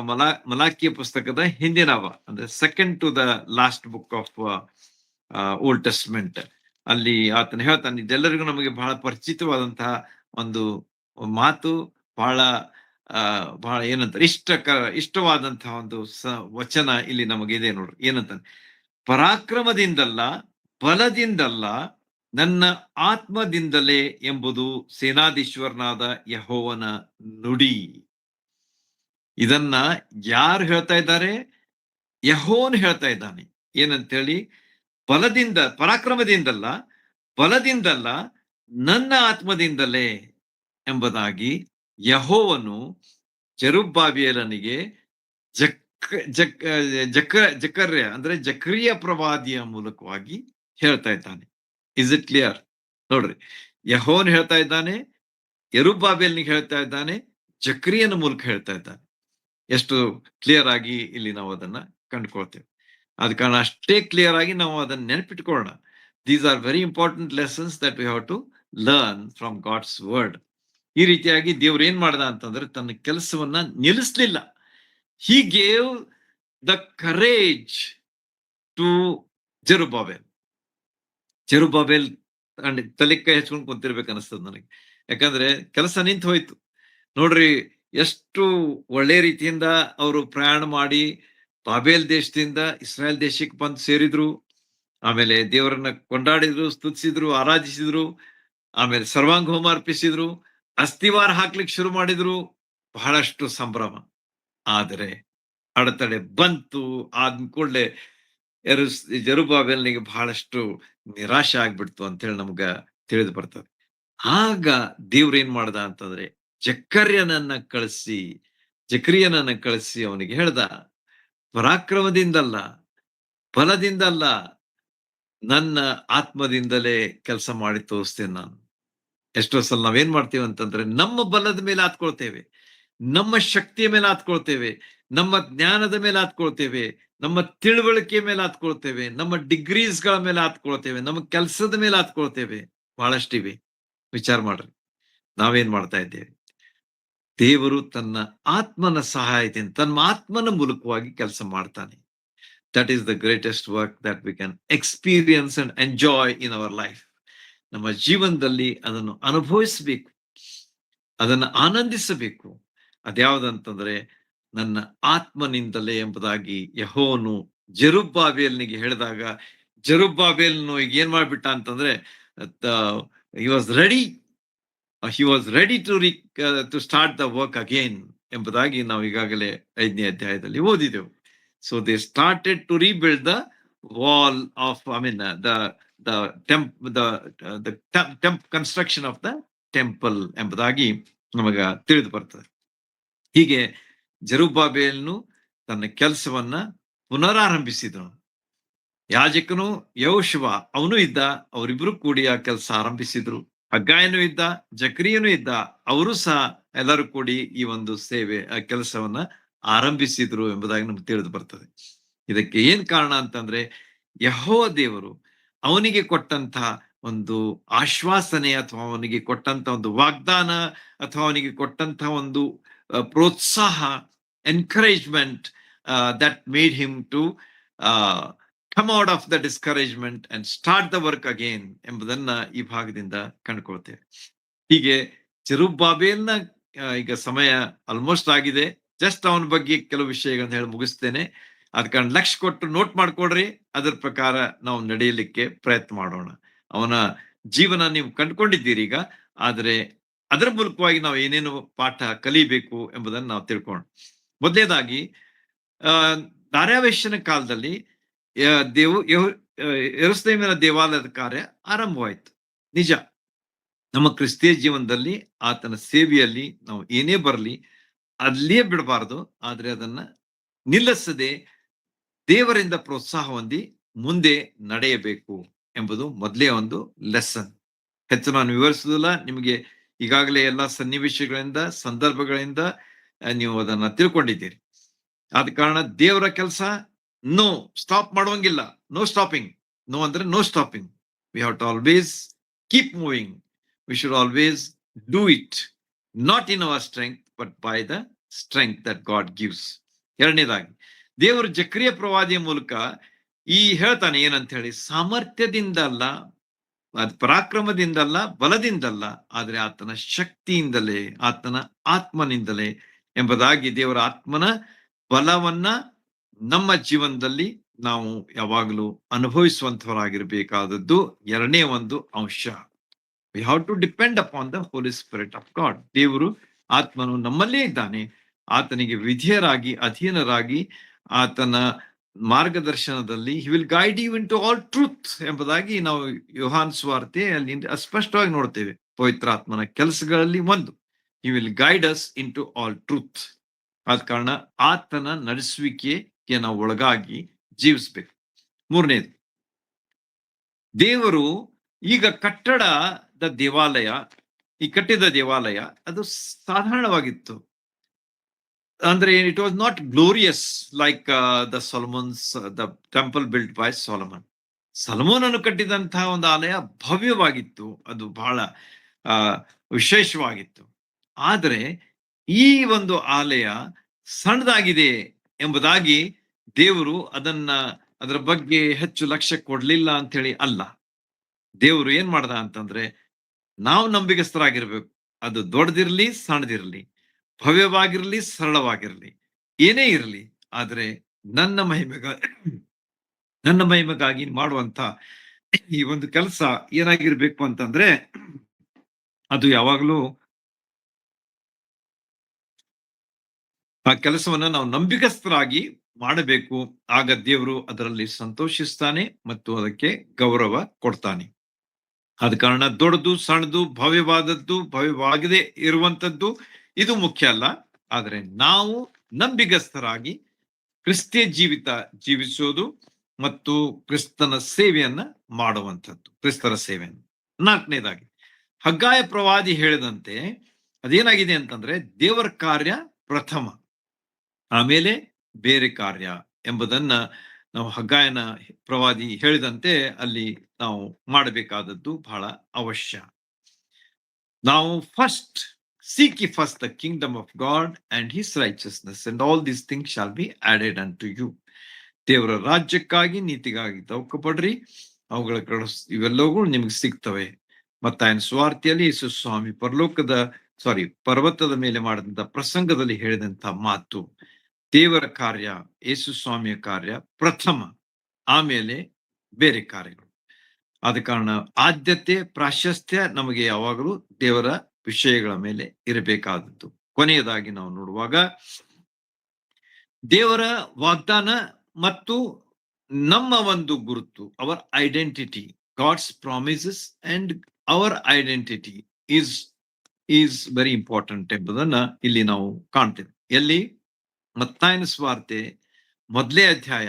ಮಲಾಕಿಯ ಪುಸ್ತಕದ ಹಿಂದಿನವ, ಅಂದ್ರೆ second to the last book of old testament. ಅಲ್ಲಿ ಆತನ ಹೇಳ್ತಾನೆ, ಇದೆಲ್ಲರಿಗೂ ನಮಗೆ ಬಹಳ ಪರಿಚಿತವಾದಂತಹ ಒಂದು ಮಾತು, ಬಹಳ ಬಹಳ ಏನಂತಾರೆ ಇಷ್ಟವಾದಂತಹ ಒಂದು ವಚನ ಇಲ್ಲಿ ನಮಗಿದೆ ನೋಡ್ರಿ. ಏನಂತಾನೆ, ಪರಾಕ್ರಮದಿಂದಲ್ಲ, ಬಲದಿಂದಲ್ಲ, ನನ್ನ ಆತ್ಮದಿಂದಲೇ ಎಂಬುದು ಸೇನಾಧೀಶ್ವರನಾದ ಯೆಹೋವನ ನುಡಿ. ಇದನ್ನ ಯಾರು ಹೇಳ್ತಾ ಇದ್ದಾರೆ? ಯೆಹೋವನು ಹೇಳ್ತಾ ಇದ್ದಾನೆ. ಏನಂತೇಳಿ, ಬಲದಿಂದ, ಪರಾಕ್ರಮದಿಂದಲ್ಲ, ಬಲದಿಂದಲ್ಲ, ನನ್ನ ಆತ್ಮದಿಂದಲೇ ಎಂಬುದಾಗಿ ಯೆಹೋವನು ಜೆರುಬ್ಬಾಬೆಲನಿಗೆ ಜಕರ್ಯ ಅಂದ್ರೆ ಜಕರಿಯ ಪ್ರವಾದಿಯ ಮೂಲಕವಾಗಿ ಹೇಳ್ತಾ ಇದ್ದಾನೆ. Is it clear? ನೋಡ್ರಿ, ಯೆಹೋವನು ಹೇಳ್ತಾ ಇದ್ದಾನೆ, ಯೆರುಬ್ಬಾಬೆಲನಿಗೆ ಹೇಳ್ತಾ ಇದ್ದಾನೆ, ಜಕರಿಯನ ಮೂಲಕ ಹೇಳ್ತಾ ಇದ್ದಾನೆ. ಎಷ್ಟು ಕ್ಲಿಯರ್ ಆಗಿ ಇಲ್ಲಿ ನಾವು ಅದನ್ನ ಕಂಡುಕೊಳ್ತೇವೆ. ಆದ ಕಾರಣ ಅಷ್ಟೇ ಕ್ಲಿಯರ್ ಆಗಿ ನಾವು ಅದನ್ನ ನೆನಪಿಟ್ಕೊಳ್ಳೋಣ. These are very important lessons that we have to learn from God's word. ಈ ರೀತಿಯಾಗಿ ದೇವ್ರು ಏನ್ ಮಾಡ್ದ ಅಂತಂದ್ರೆ, ತನ್ನ ಕೆಲಸವನ್ನ ನಿಲ್ಲಿಸ್ಲಿಲ್ಲ. He gave the courage to Zerubbabel. Zerubbabel ತಲೆ ಕೈ ಹಚ್ಕೊಂಡು ಕುಂತಿರ್ಬೇಕು ಅನಿಸ್ತದ ನನಗೆ. ಯಾಕಂದ್ರೆ ಕೆಲಸ ನಿಂತು ಹೋಯ್ತು. ನೋಡ್ರಿ, ಎಷ್ಟು ಒಳ್ಳೆ ರೀತಿಯಿಂದ ಅವರು ಪ್ರಯಾಣ ಮಾಡಿ ಬಾಬೆಲ್ ದೇಶದಿಂದ ಇಸ್ರಾಯೇಲ್ ದೇಶಕ್ಕೆ ಬಂದು ಸೇರಿದ್ರು. ಆಮೇಲೆ ದೇವರನ್ನ ಕೊಂಡಾಡಿದ್ರು, ಸ್ತುತಿಸಿದ್ರು, ಆರಾಧಿಸಿದ್ರು. ಆಮೇಲೆ ಸರ್ವಾಂಗ ಹೋಮ ಅರ್ಪಿಸಿದ್ರು, ಅಸ್ತಿವಾರ ಹಾಕ್ಲಿಕ್ಕೆ ಶುರು ಮಾಡಿದ್ರು. ಬಹಳಷ್ಟು ಸಂಭ್ರಮ. ಆದರೆ ಅಡೆತಡೆ ಬಂತು. ಆದ ಕೂಡಲೇ ಜೆರುಬ್ಬಾಬೆಲನಿಗೆ ಬಹಳಷ್ಟು ನಿರಾಶೆ ಆಗ್ಬಿಡ್ತು ಅಂತ ಹೇಳಿ ನಮ್ಗ ತಿಳಿದು ಬರ್ತದೆ. ಆಗ ದೇವ್ರ ಏನ್ ಮಾಡ್ದ ಅಂತಂದ್ರೆ, ಜಕರ್ಯನನ್ನ ಕಳಿಸಿ ಅವನಿಗೆ ಹೇಳ್ದ, ಪರಾಕ್ರಮದಿಂದಲ್ಲ, ಬಲದಿಂದಲ್ಲ, ನನ್ನ ಆತ್ಮದಿಂದಲೇ ಕೆಲಸ ಮಾಡಿ ತೋರಿಸ್ತೇನೆ ನಾನು. ಎಷ್ಟೋ ಸಲ ನಾವೇನ್ ಮಾಡ್ತೇವೆ ಅಂತಂದ್ರೆ, ನಮ್ಮ ಬಲದ ಮೇಲೆ ಆತ್ಕೊಳ್ತೇವೆ, ನಮ್ಮ ಶಕ್ತಿಯ ಮೇಲೆ ಆತ್ಕೊಳ್ತೇವೆ, ನಮ್ಮ ಜ್ಞಾನದ ಮೇಲೆ ಆತ್ಕೊಳ್ತೇವೆ, ನಮ್ಮ ತಿಳುವಳಿಕೆ ಮೇಲೆ ಆತ್ಕೊಳ್ತೇವೆ, ನಮ್ಮ ಡಿಗ್ರೀಸ್ಗಳ ಮೇಲೆ ಆತ್ಕೊಳ್ತೇವೆ, ನಮ್ಮ ಕೆಲಸದ ಮೇಲೆ ಆತ್ಕೊಳ್ತೇವೆ. ಬಹಳಷ್ಟಿವೆ. ವಿಚಾರ ಮಾಡ್ರಿ, ನಾವೇನ್ ಮಾಡ್ತಾ ಇದ್ದೇವೆ? ದೇವರು ತನ್ನ ಆತ್ಮನ ಸಹಾಯದಿಂದ, ತನ್ನ ಆತ್ಮನ ಮೂಲಕವಾಗಿ ಕೆಲಸ ಮಾಡ್ತಾನೆ. That is the greatest work that we can experience and enjoy in our life. ನಮ್ಮ ಜೀವನದಲ್ಲಿ ಅದನ್ನು ಅನುಭವಿಸಬೇಕು, ಅದನ್ನು ಆನಂದಿಸಬೇಕು. ಅದ್ಯಾವುದಂತಂದ್ರೆ, ನನ್ನ ಆತ್ಮನಿಂದಲೇ ಎಂಬುದಾಗಿ ಯೆಹೋವನು ಜೆರುಬ್ಬಾಬೆಲನಿಗೆ ಹೇಳಿದಾಗ, ಜೆರುಬ್ಬಾಬೆಲನು ಈಗ ಏನ್ ಮಾಡ್ಬಿಟ್ಟ ಅಂತಂದ್ರೆ, he was ready. He was ready to start the work again ಎಂಬುದಾಗಿ ನಾವು ಈಗಾಗಲೇ 5ನೇ ಅಧ್ಯಾಯದಲ್ಲಿ ಓದಿದೆವು. So they started to rebuild the wall of the temp the construction of the temple ಎಂಬುದಾಗಿ ನಮಗ ತಿಳಿದು ಬರ್ತದೆ. ಹೀಗೆ ಜೆರುಬ್ಬಾಬೆಲನು ತನ್ನ ಕೆಲಸವನ್ನ ಪುನರಾರಂಭಿಸಿದನು. ಯಾಜಕನು ಯೆಹೋಶುವ ಅವನು ಇದ್ದ, ಅವರಿಬ್ರು ಕೂಡಿ ಆ ಕೆಲಸ ಆರಂಭಿಸಿದ್ರು. ಹಗ್ಗಾಯನು ಇದ್ದ, ಜಕ್ರಿಯನು ಇದ್ದ, ಅವರು ಸಹ ಎಲ್ಲರೂ ಕೂಡಿ ಈ ಒಂದು ಸೇವೆ ಆ ಕೆಲಸವನ್ನ ಆರಂಭಿಸಿದ್ರು ಎಂಬುದಾಗಿ ನಮ್ಗೆ ತಿಳಿದು ಬರ್ತದೆ. ಇದಕ್ಕೆ ಏನ್ ಕಾರಣ ಅಂತಂದ್ರೆ ಯೆಹೋವ ದೇವರು ಅವನಿಗೆ ಕೊಟ್ಟಂತ ಒಂದು ಆಶ್ವಾಸನೆ ಅಥವಾ ಅವನಿಗೆ ಕೊಟ್ಟಂತ ಒಂದು ವಾಗ್ದಾನ ಅಥವಾ ಅವನಿಗೆ ಕೊಟ್ಟಂತ ಒಂದು ಪ್ರೋತ್ಸಾಹ, encouragement that made him to come out of the discouragement and start the work again ಎಂಬುದನ್ನ ಈ ಭಾಗದಿಂದ ಕಂಡುಕೊಳ್ತೇವೆ. ಹೀಗೆ ಜೆರುಬ್ಬಾಬೆಲ್ನ ಈಗ ಸಮಯ ಆಲ್ಮೋಸ್ಟ್ ಆಗಿದೆ. ಜಸ್ಟ್ ಅವನ ಬಗ್ಗೆ ಕೆಲವು ವಿಷಯಗಳನ್ನ ಹೇಳಿ ಮುಗಿಸ್ತೇನೆ. ಅದಕ್ಕೆ ಲಕ್ಷ್ಯ ಕೊಟ್ಟು ನೋಟ್ ಮಾಡ್ಕೊಡ್ರಿ, ಅದರ ಪ್ರಕಾರ ನಾವು ನಡೆಯಲಿಕ್ಕೆ ಪ್ರಯತ್ನ ಮಾಡೋಣ. ಅವನ ಜೀವನ ನೀವು ಕಂಡುಕೊಂಡಿದ್ದೀರಿ ಈಗ, ಆದರೆ ಅದರ ಮೂಲಕವಾಗಿ ನಾವು ಏನೇನು ಪಾಠ ಕಲಿಬೇಕು ಎಂಬುದನ್ನು ನಾವು ತಿಳ್ಕೋಣ. ಮೊದಲನೇದಾಗಿ ದಾರ್ಯಾವೆಷನ ಕಾಲದಲ್ಲಿ ಯೆರೂಸಲೇಮಿನ ದೇವಾಲಯದ ಕಾರ್ಯ ಆರಂಭವಾಯಿತು. ನಿಜ, ನಮ್ಮ ಕ್ರಿಸ್ತಿಯ ಜೀವನದಲ್ಲಿ ಆತನ ಸೇವೆಯಲ್ಲಿ ನಾವು ಏನೇ ಬರಲಿ ಅಲ್ಲಿಯೇ ಬಿಡಬಾರದು, ಆದ್ರೆ ಅದನ್ನ ನಿಲ್ಲಿಸದೆ ದೇವರಿಂದ ಪ್ರೋತ್ಸಾಹ ಹೊಂದಿ ಮುಂದೆ ನಡೆಯಬೇಕು ಎಂಬುದು ಮೊದಲೇ ಒಂದು ಲೆಸನ್. ಹೆಚ್ಚು ನಾನು ವಿವರಿಸುವುದಿಲ್ಲ, ನಿಮಗೆ ಈಗಾಗಲೇ ಎಲ್ಲ ಸನ್ನಿವೇಶಗಳಿಂದ ಸಂದರ್ಭಗಳಿಂದ ನೀವು ಅದನ್ನ ತಿಳ್ಕೊಂಡಿದ್ದೀರಿ. ಆದ ಕಾರಣ ದೇವರ ಕೆಲಸ ನೋ ಸ್ಟಾಪ್ ಮಾಡುವಂಗಿಲ್ಲ. No stopping. ನೋ ಅಂದ್ರೆ no stopping. We have to always keep moving. We should always do it, not in our strength but by the strength that God gives. ಎರಡನೇದಾಗಿ ದೇವರು ಜಕ್ರಿಯ ಪ್ರವಾದಿಯ ಮೂಲಕ ಈ ಹೇಳ್ತಾನೆ ಏನಂತ ಹೇಳಿ, ಸಾಮರ್ಥ್ಯದಿಂದಲ್ಲ, ಪರಾಕ್ರಮದಿಂದಲ್ಲ, ಬಲದಿಂದಲ್ಲ, ಆದ್ರೆ ಆತನ ಶಕ್ತಿಯಿಂದಲೇ, ಆತನ ಆತ್ಮನಿಂದಲೇ ಎಂಬುದಾಗಿ ದೇವರ ಆತ್ಮನ ಬಲವನ್ನ ನಮ್ಮ ಜೀವನದಲ್ಲಿ ನಾವು ಯಾವಾಗಲೂ ಅನುಭವಿಸುವಂತವರಾಗಿರ್ಬೇಕಾದದ್ದು ಎರಡನೇ ಒಂದು ಅಂಶ. We have to depend upon the holy spirit of God. ದೇವರು ಆತ್ಮನು ನಮ್ಮಲ್ಲೇ ಇದ್ದಾನೆ. ಆತನಿಗೆ ವಿಧೇಯರಾಗಿ, ಅಧೀನರಾಗಿ, ಆತನ ಮಾರ್ಗದರ್ಶನದಲ್ಲಿ he will guide you into all truth ಎಂಬುದಾಗಿ ನಾವು ಯೋಹಾನ್ ಸುವಾರ್ತೆ ಅಲ್ಲಿ ಸ್ಪಷ್ಟವಾಗಿ ನೋಡ್ತೇವೆ. ಪವಿತ್ರಾತ್ಮನ ಕೆಲಸಗಳಲ್ಲಿ ಒಂದು, he will guide us into all truth. ಆದ ಕಾರಣ ಆತನ ನಡೆಸುವಿಕೆಗೆ ನಾವು ಒಳಗಾಗಿ ಜೀವಿಸ್ಬೇಕು. ಮೂರನೇದು, ದೇವರು ಈಗ ಕಟ್ಟಡದ ದೇವಾಲಯ, ಈ ಕಟ್ಟಿದ ದೇವಾಲಯ ಅದು ಸಾಧಾರಣವಾಗಿತ್ತು. ಅಂದ್ರೆ it was not glorious like the Solomon's, the temple built by Solomon. ಸೊಲೊಮೋನನು ಕಟ್ಟಿದಂತಹ ಒಂದು ಆಲಯ ಭವ್ಯವಾಗಿತ್ತು, ಅದು ಬಹಳ ವಿಶೇಷವಾಗಿತ್ತು. ಆದರೆ ಈ ಒಂದು ಆಲಯ ಸಣ್ಣದಾಗಿದೆ ಎಂಬುದಾಗಿ ದೇವರು ಅದರ ಬಗ್ಗೆ ಹೆಚ್ಚು ಲಕ್ಷ್ಯ ಕೊಡ್ಲಿಲ್ಲ ಅಂತ ಹೇಳಿ ಅಲ್ಲ. ದೇವರು ಏನ್ ಮಾಡ್ದ ಅಂತಂದ್ರೆ, ನಾವು ನಂಬಿಗಸ್ತರಾಗಿರ್ಬೇಕು. ಅದು ದೊಡ್ಡದಿರ್ಲಿ, ಸಣ್ಣದಿರ್ಲಿ, ಭವ್ಯವಾಗಿರ್ಲಿ, ಸರಳವಾಗಿರ್ಲಿ, ಏನೇ ಇರಲಿ, ಆದ್ರೆ ನನ್ನ ಮಹಿಮೆಗಾಗಿ ಮಾಡುವಂತ ಈ ಒಂದು ಕೆಲಸ ಏನಾಗಿರ್ಬೇಕು ಅಂತಂದ್ರೆ, ಅದು ಯಾವಾಗಲೂ ಆ ಕೆಲಸವನ್ನ ನಾವು ನಂಬಿಕಸ್ಥರಾಗಿ ಮಾಡಬೇಕು. ಆಗ ದೇವರು ಅದರಲ್ಲಿ ಸಂತೋಷಿಸ್ತಾನೆ ಮತ್ತು ಅದಕ್ಕೆ ಗೌರವ ಕೊಡ್ತಾನೆ. ಆದ ಕಾರಣ ದೊಡ್ಡದು, ಸಣ್ಣದು, ಭವ್ಯವಾದದ್ದು, ಭವ್ಯವಾಗದೆ ಇರುವಂತದ್ದು ಇದು ಮುಖ್ಯ ಅಲ್ಲ. ಆದ್ರೆ ನಾವು ನಂಬಿಗಸ್ಥರಾಗಿ ಕ್ರಿಸ್ತಿಯ ಜೀವಿತ ಜೀವಿಸೋದು ಮತ್ತು ಕ್ರಿಸ್ತನ ಸೇವೆಯನ್ನ ಮಾಡುವಂಥದ್ದು, ಕ್ರಿಸ್ತರ ಸೇವೆಯನ್ನು. ನಾಲ್ಕನೇದಾಗಿ, ಹಗ್ಗಾಯ ಪ್ರವಾದಿ ಹೇಳಿದಂತೆ ಅದೇನಾಗಿದೆ ಅಂತಂದ್ರೆ, ದೇವರ ಕಾರ್ಯ ಪ್ರಥಮ, ಆಮೇಲೆ ಬೇರೆ ಕಾರ್ಯ ಎಂಬುದನ್ನ ನಾವು ಹಗ್ಗಾಯನ ಪ್ರವಾದಿ ಹೇಳಿದಂತೆ ಅಲ್ಲಿ ನಾವು ಮಾಡಬೇಕಾದದ್ದು ಬಹಳ ಅವಶ್ಯ. ನಾವು first seek ye first the kingdom of God and his righteousness and all these things shall be added unto you. ದೇವರ ರಾಜ್ಯಕ್ಕಾಗಿ, ನೀತಿಗಾಗಿ ತವಕಪಡ್ರಿ, ಅವುಗಳ ಇವೆಲ್ಲವುಗಳು ನಿಮಗೆ ಸಿಗ್ತವೆ. ಮತ್ತಾಯನ ಸುವಾರ್ತೆಯಲ್ಲಿ ಯೇಸು ಸ್ವಾಮಿ ಪರ್ವತದ ಮೇಲೆ ಮಾಡಿದಂತ ಪ್ರಸಂಗದಲ್ಲಿ ಹೇಳಿದಂತ ಮಾತು, ದೇವರ ಕಾರ್ಯ, ಯೇಸು ಸ್ವಾಮಿಯ ಕಾರ್ಯ ಪ್ರಥಮ, ಆಮೇಲೆ ಬೇರೆ ಕಾರ್ಯಗಳು. ಆದ ಕಾರಣ ಆದ್ಯತೆ, ಪ್ರಾಶಸ್ತ್ಯ ನಮಗೆ ಯಾವಾಗಲೂ ದೇವರ ವಿಷಯಗಳ ಮೇಲೆ ಇರಬೇಕಾದದ್ದು. ಕೊನೆಯದಾಗಿ ನಾವು ನೋಡುವಾಗ ದೇವರ ವಾಗ್ದಾನ ಮತ್ತು ನಮ್ಮ ಒಂದು ಗುರುತು, our identity, God's promises and our identity is very important ಎಂಬುದನ್ನ ಇಲ್ಲಿ ನಾವು ಕಾಣ್ತೇವೆ. ಎಲ್ಲಿ? ಮತ್ತಾಯನ ಸುವಾರ್ತೆ 1ನೇ ಅಧ್ಯಾಯ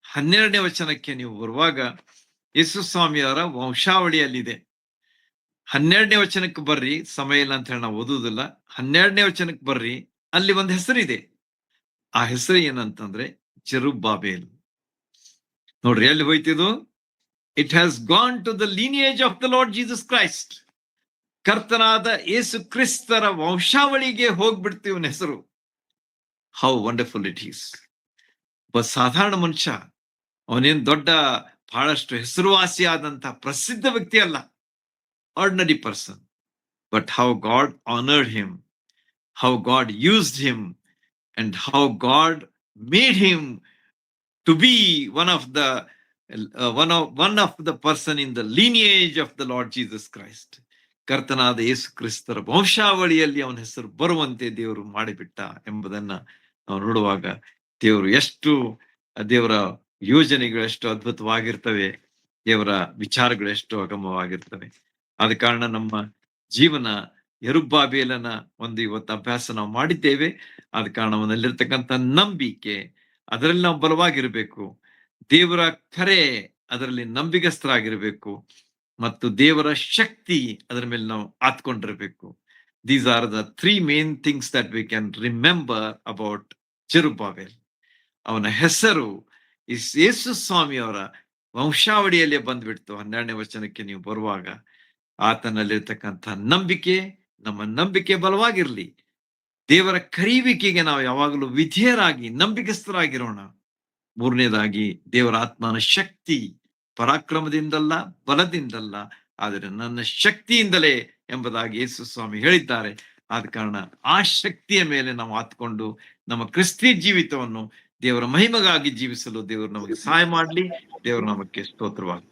12ನೇ ವಚನಕ್ಕೆ ನೀವು ಬರುವಾಗ ಯೇಸು ಸ್ವಾಮಿಯವರ ವಂಶಾವಳಿಯಲ್ಲಿದೆ. 12ನೇ ವಚನಕ್ಕೆ ಬರ್ರಿ, ಸಮಯ ಇಲ್ಲ ಅಂತ ಹೇಳಿ ನಾವು ಓದುವುದಿಲ್ಲ. 12ನೇ ವಚನಕ್ಕೆ ಬರ್ರಿ, ಅಲ್ಲಿ ಒಂದು ಹೆಸರಿದೆ. ಆ ಹೆಸರು ಏನಂತಂದ್ರೆ ಜೆರುಬ್ಬಾಬೆಲ್. ನೋಡ್ರಿ, ಎಲ್ಲಿ ಹೋಯ್ತಿದು? It has gone to the lineage of the Lord Jesus Christ. ಕರ್ತನಾದ ಯೇಸು ಕ್ರಿಸ್ತರ ವಂಶಾವಳಿಗೆ ಹೋಗ್ಬಿಡ್ತೀವಿ ಇವನ ಹೆಸರು. How wonderful it is. ಒಬ್ಬ ಸಾಧಾರಣ ಮನುಷ್ಯ, ಅವನೇನ್ ದೊಡ್ಡ ಬಹಳಷ್ಟು ಹೆಸರುವಾಸಿಯಾದಂತ ಪ್ರಸಿದ್ಧ ವ್ಯಕ್ತಿ ಅಲ್ಲ, ordinary person. But how god honoured him, how god used him, and how God made him to be one of the person in the lineage of the Lord Jesus Christ. ಕರ್ತನಾದ ಯೇಸು ಕ್ರಿಸ್ತರ ವಂಶಾವಳಿಯಲ್ಲಿ ಅವನ ಹೆಸರು ಬರುವಂತೆ ದೇವರು ಮಾಡಿಬಿಟ್ಟ ಎಂಬುದನ್ನ ನಾವು ನೋಡುವಾಗ ದೇವರ ಯೋಜನೆಗಳು ಎಷ್ಟು ಅದ್ಭುತವಾಗಿರ್ತವೆ, ದೇವರ ವಿಚಾರಗಳು ಎಷ್ಟು ಅಗಮವಾಗಿರ್ತವೆ. ಆದ ಕಾರಣ ನಮ್ಮ ಜೀವನ ಯೆರುಬ್ಬಾಬೆಲನ ಒಂದು ಇವತ್ತು ಅಭ್ಯಾಸ ನಾವು ಮಾಡಿದ್ದೇವೆ. ಆದ ಕಾರಣ ಅವನಲ್ಲಿರ್ತಕ್ಕಂಥ ನಂಬಿಕೆ, ಅದರಲ್ಲಿ ನಾವು ಬಲವಾಗಿರ್ಬೇಕು. ದೇವರ ಕರೆ, ಅದರಲ್ಲಿ ನಂಬಿಗಸ್ಥರಾಗಿರ್ಬೇಕು. ಮತ್ತು ದೇವರ ಶಕ್ತಿ, ಅದರ ಮೇಲೆ ನಾವು ಆತ್ಕೊಂಡಿರ್ಬೇಕು. These are the 3 main things that we can remember about Zerubbabel. ಅವನ ಹೆಸರು ಯೇಸು ಸ್ವಾಮಿಯವರ ವಂಶಾವಳಿಯಲ್ಲೇ ಬಂದ್ಬಿಡ್ತು. 12ನೇ ವಚನಕ್ಕೆ ನೀವು ಬರುವಾಗ ಆತನಲ್ಲಿರ್ತಕ್ಕಂಥ ನಂಬಿಕೆ, ನಮ್ಮ ನಂಬಿಕೆ ಬಲವಾಗಿರ್ಲಿ. ದೇವರ ಕರೆಯುವಿಕೆಗೆ ನಾವು ಯಾವಾಗಲೂ ವಿಧೇಯರಾಗಿ ನಂಬಿಕಸ್ಥರಾಗಿರೋಣ. 3ನೇದಾಗಿ ದೇವರ ಆತ್ಮನ ಶಕ್ತಿ, ಪರಾಕ್ರಮದಿಂದಲ್ಲ, ಬಲದಿಂದಲ್ಲ, ಆದರೆ ನನ್ನ ಶಕ್ತಿಯಿಂದಲೇ ಎಂಬುದಾಗಿ ಯೇಸು ಸ್ವಾಮಿ ಹೇಳಿದ್ದಾರೆ. ಆದ ಕಾರಣ ಆ ಶಕ್ತಿಯ ಮೇಲೆ ನಾವು ಆತ್ಕೊಂಡು ನಮ್ಮ ಕ್ರಿಸ್ತಿ ಜೀವಿತವನ್ನು ದೇವರ ಮಹಿಮೆಗಾಗಿ ಜೀವಿಸಲು ದೇವರು ನಮಗೆ ಸಹಾಯ ಮಾಡಲಿ. ದೇವರು ನಮಗೆ ಸ್ತೋತ್ರವಾಗಲಿ.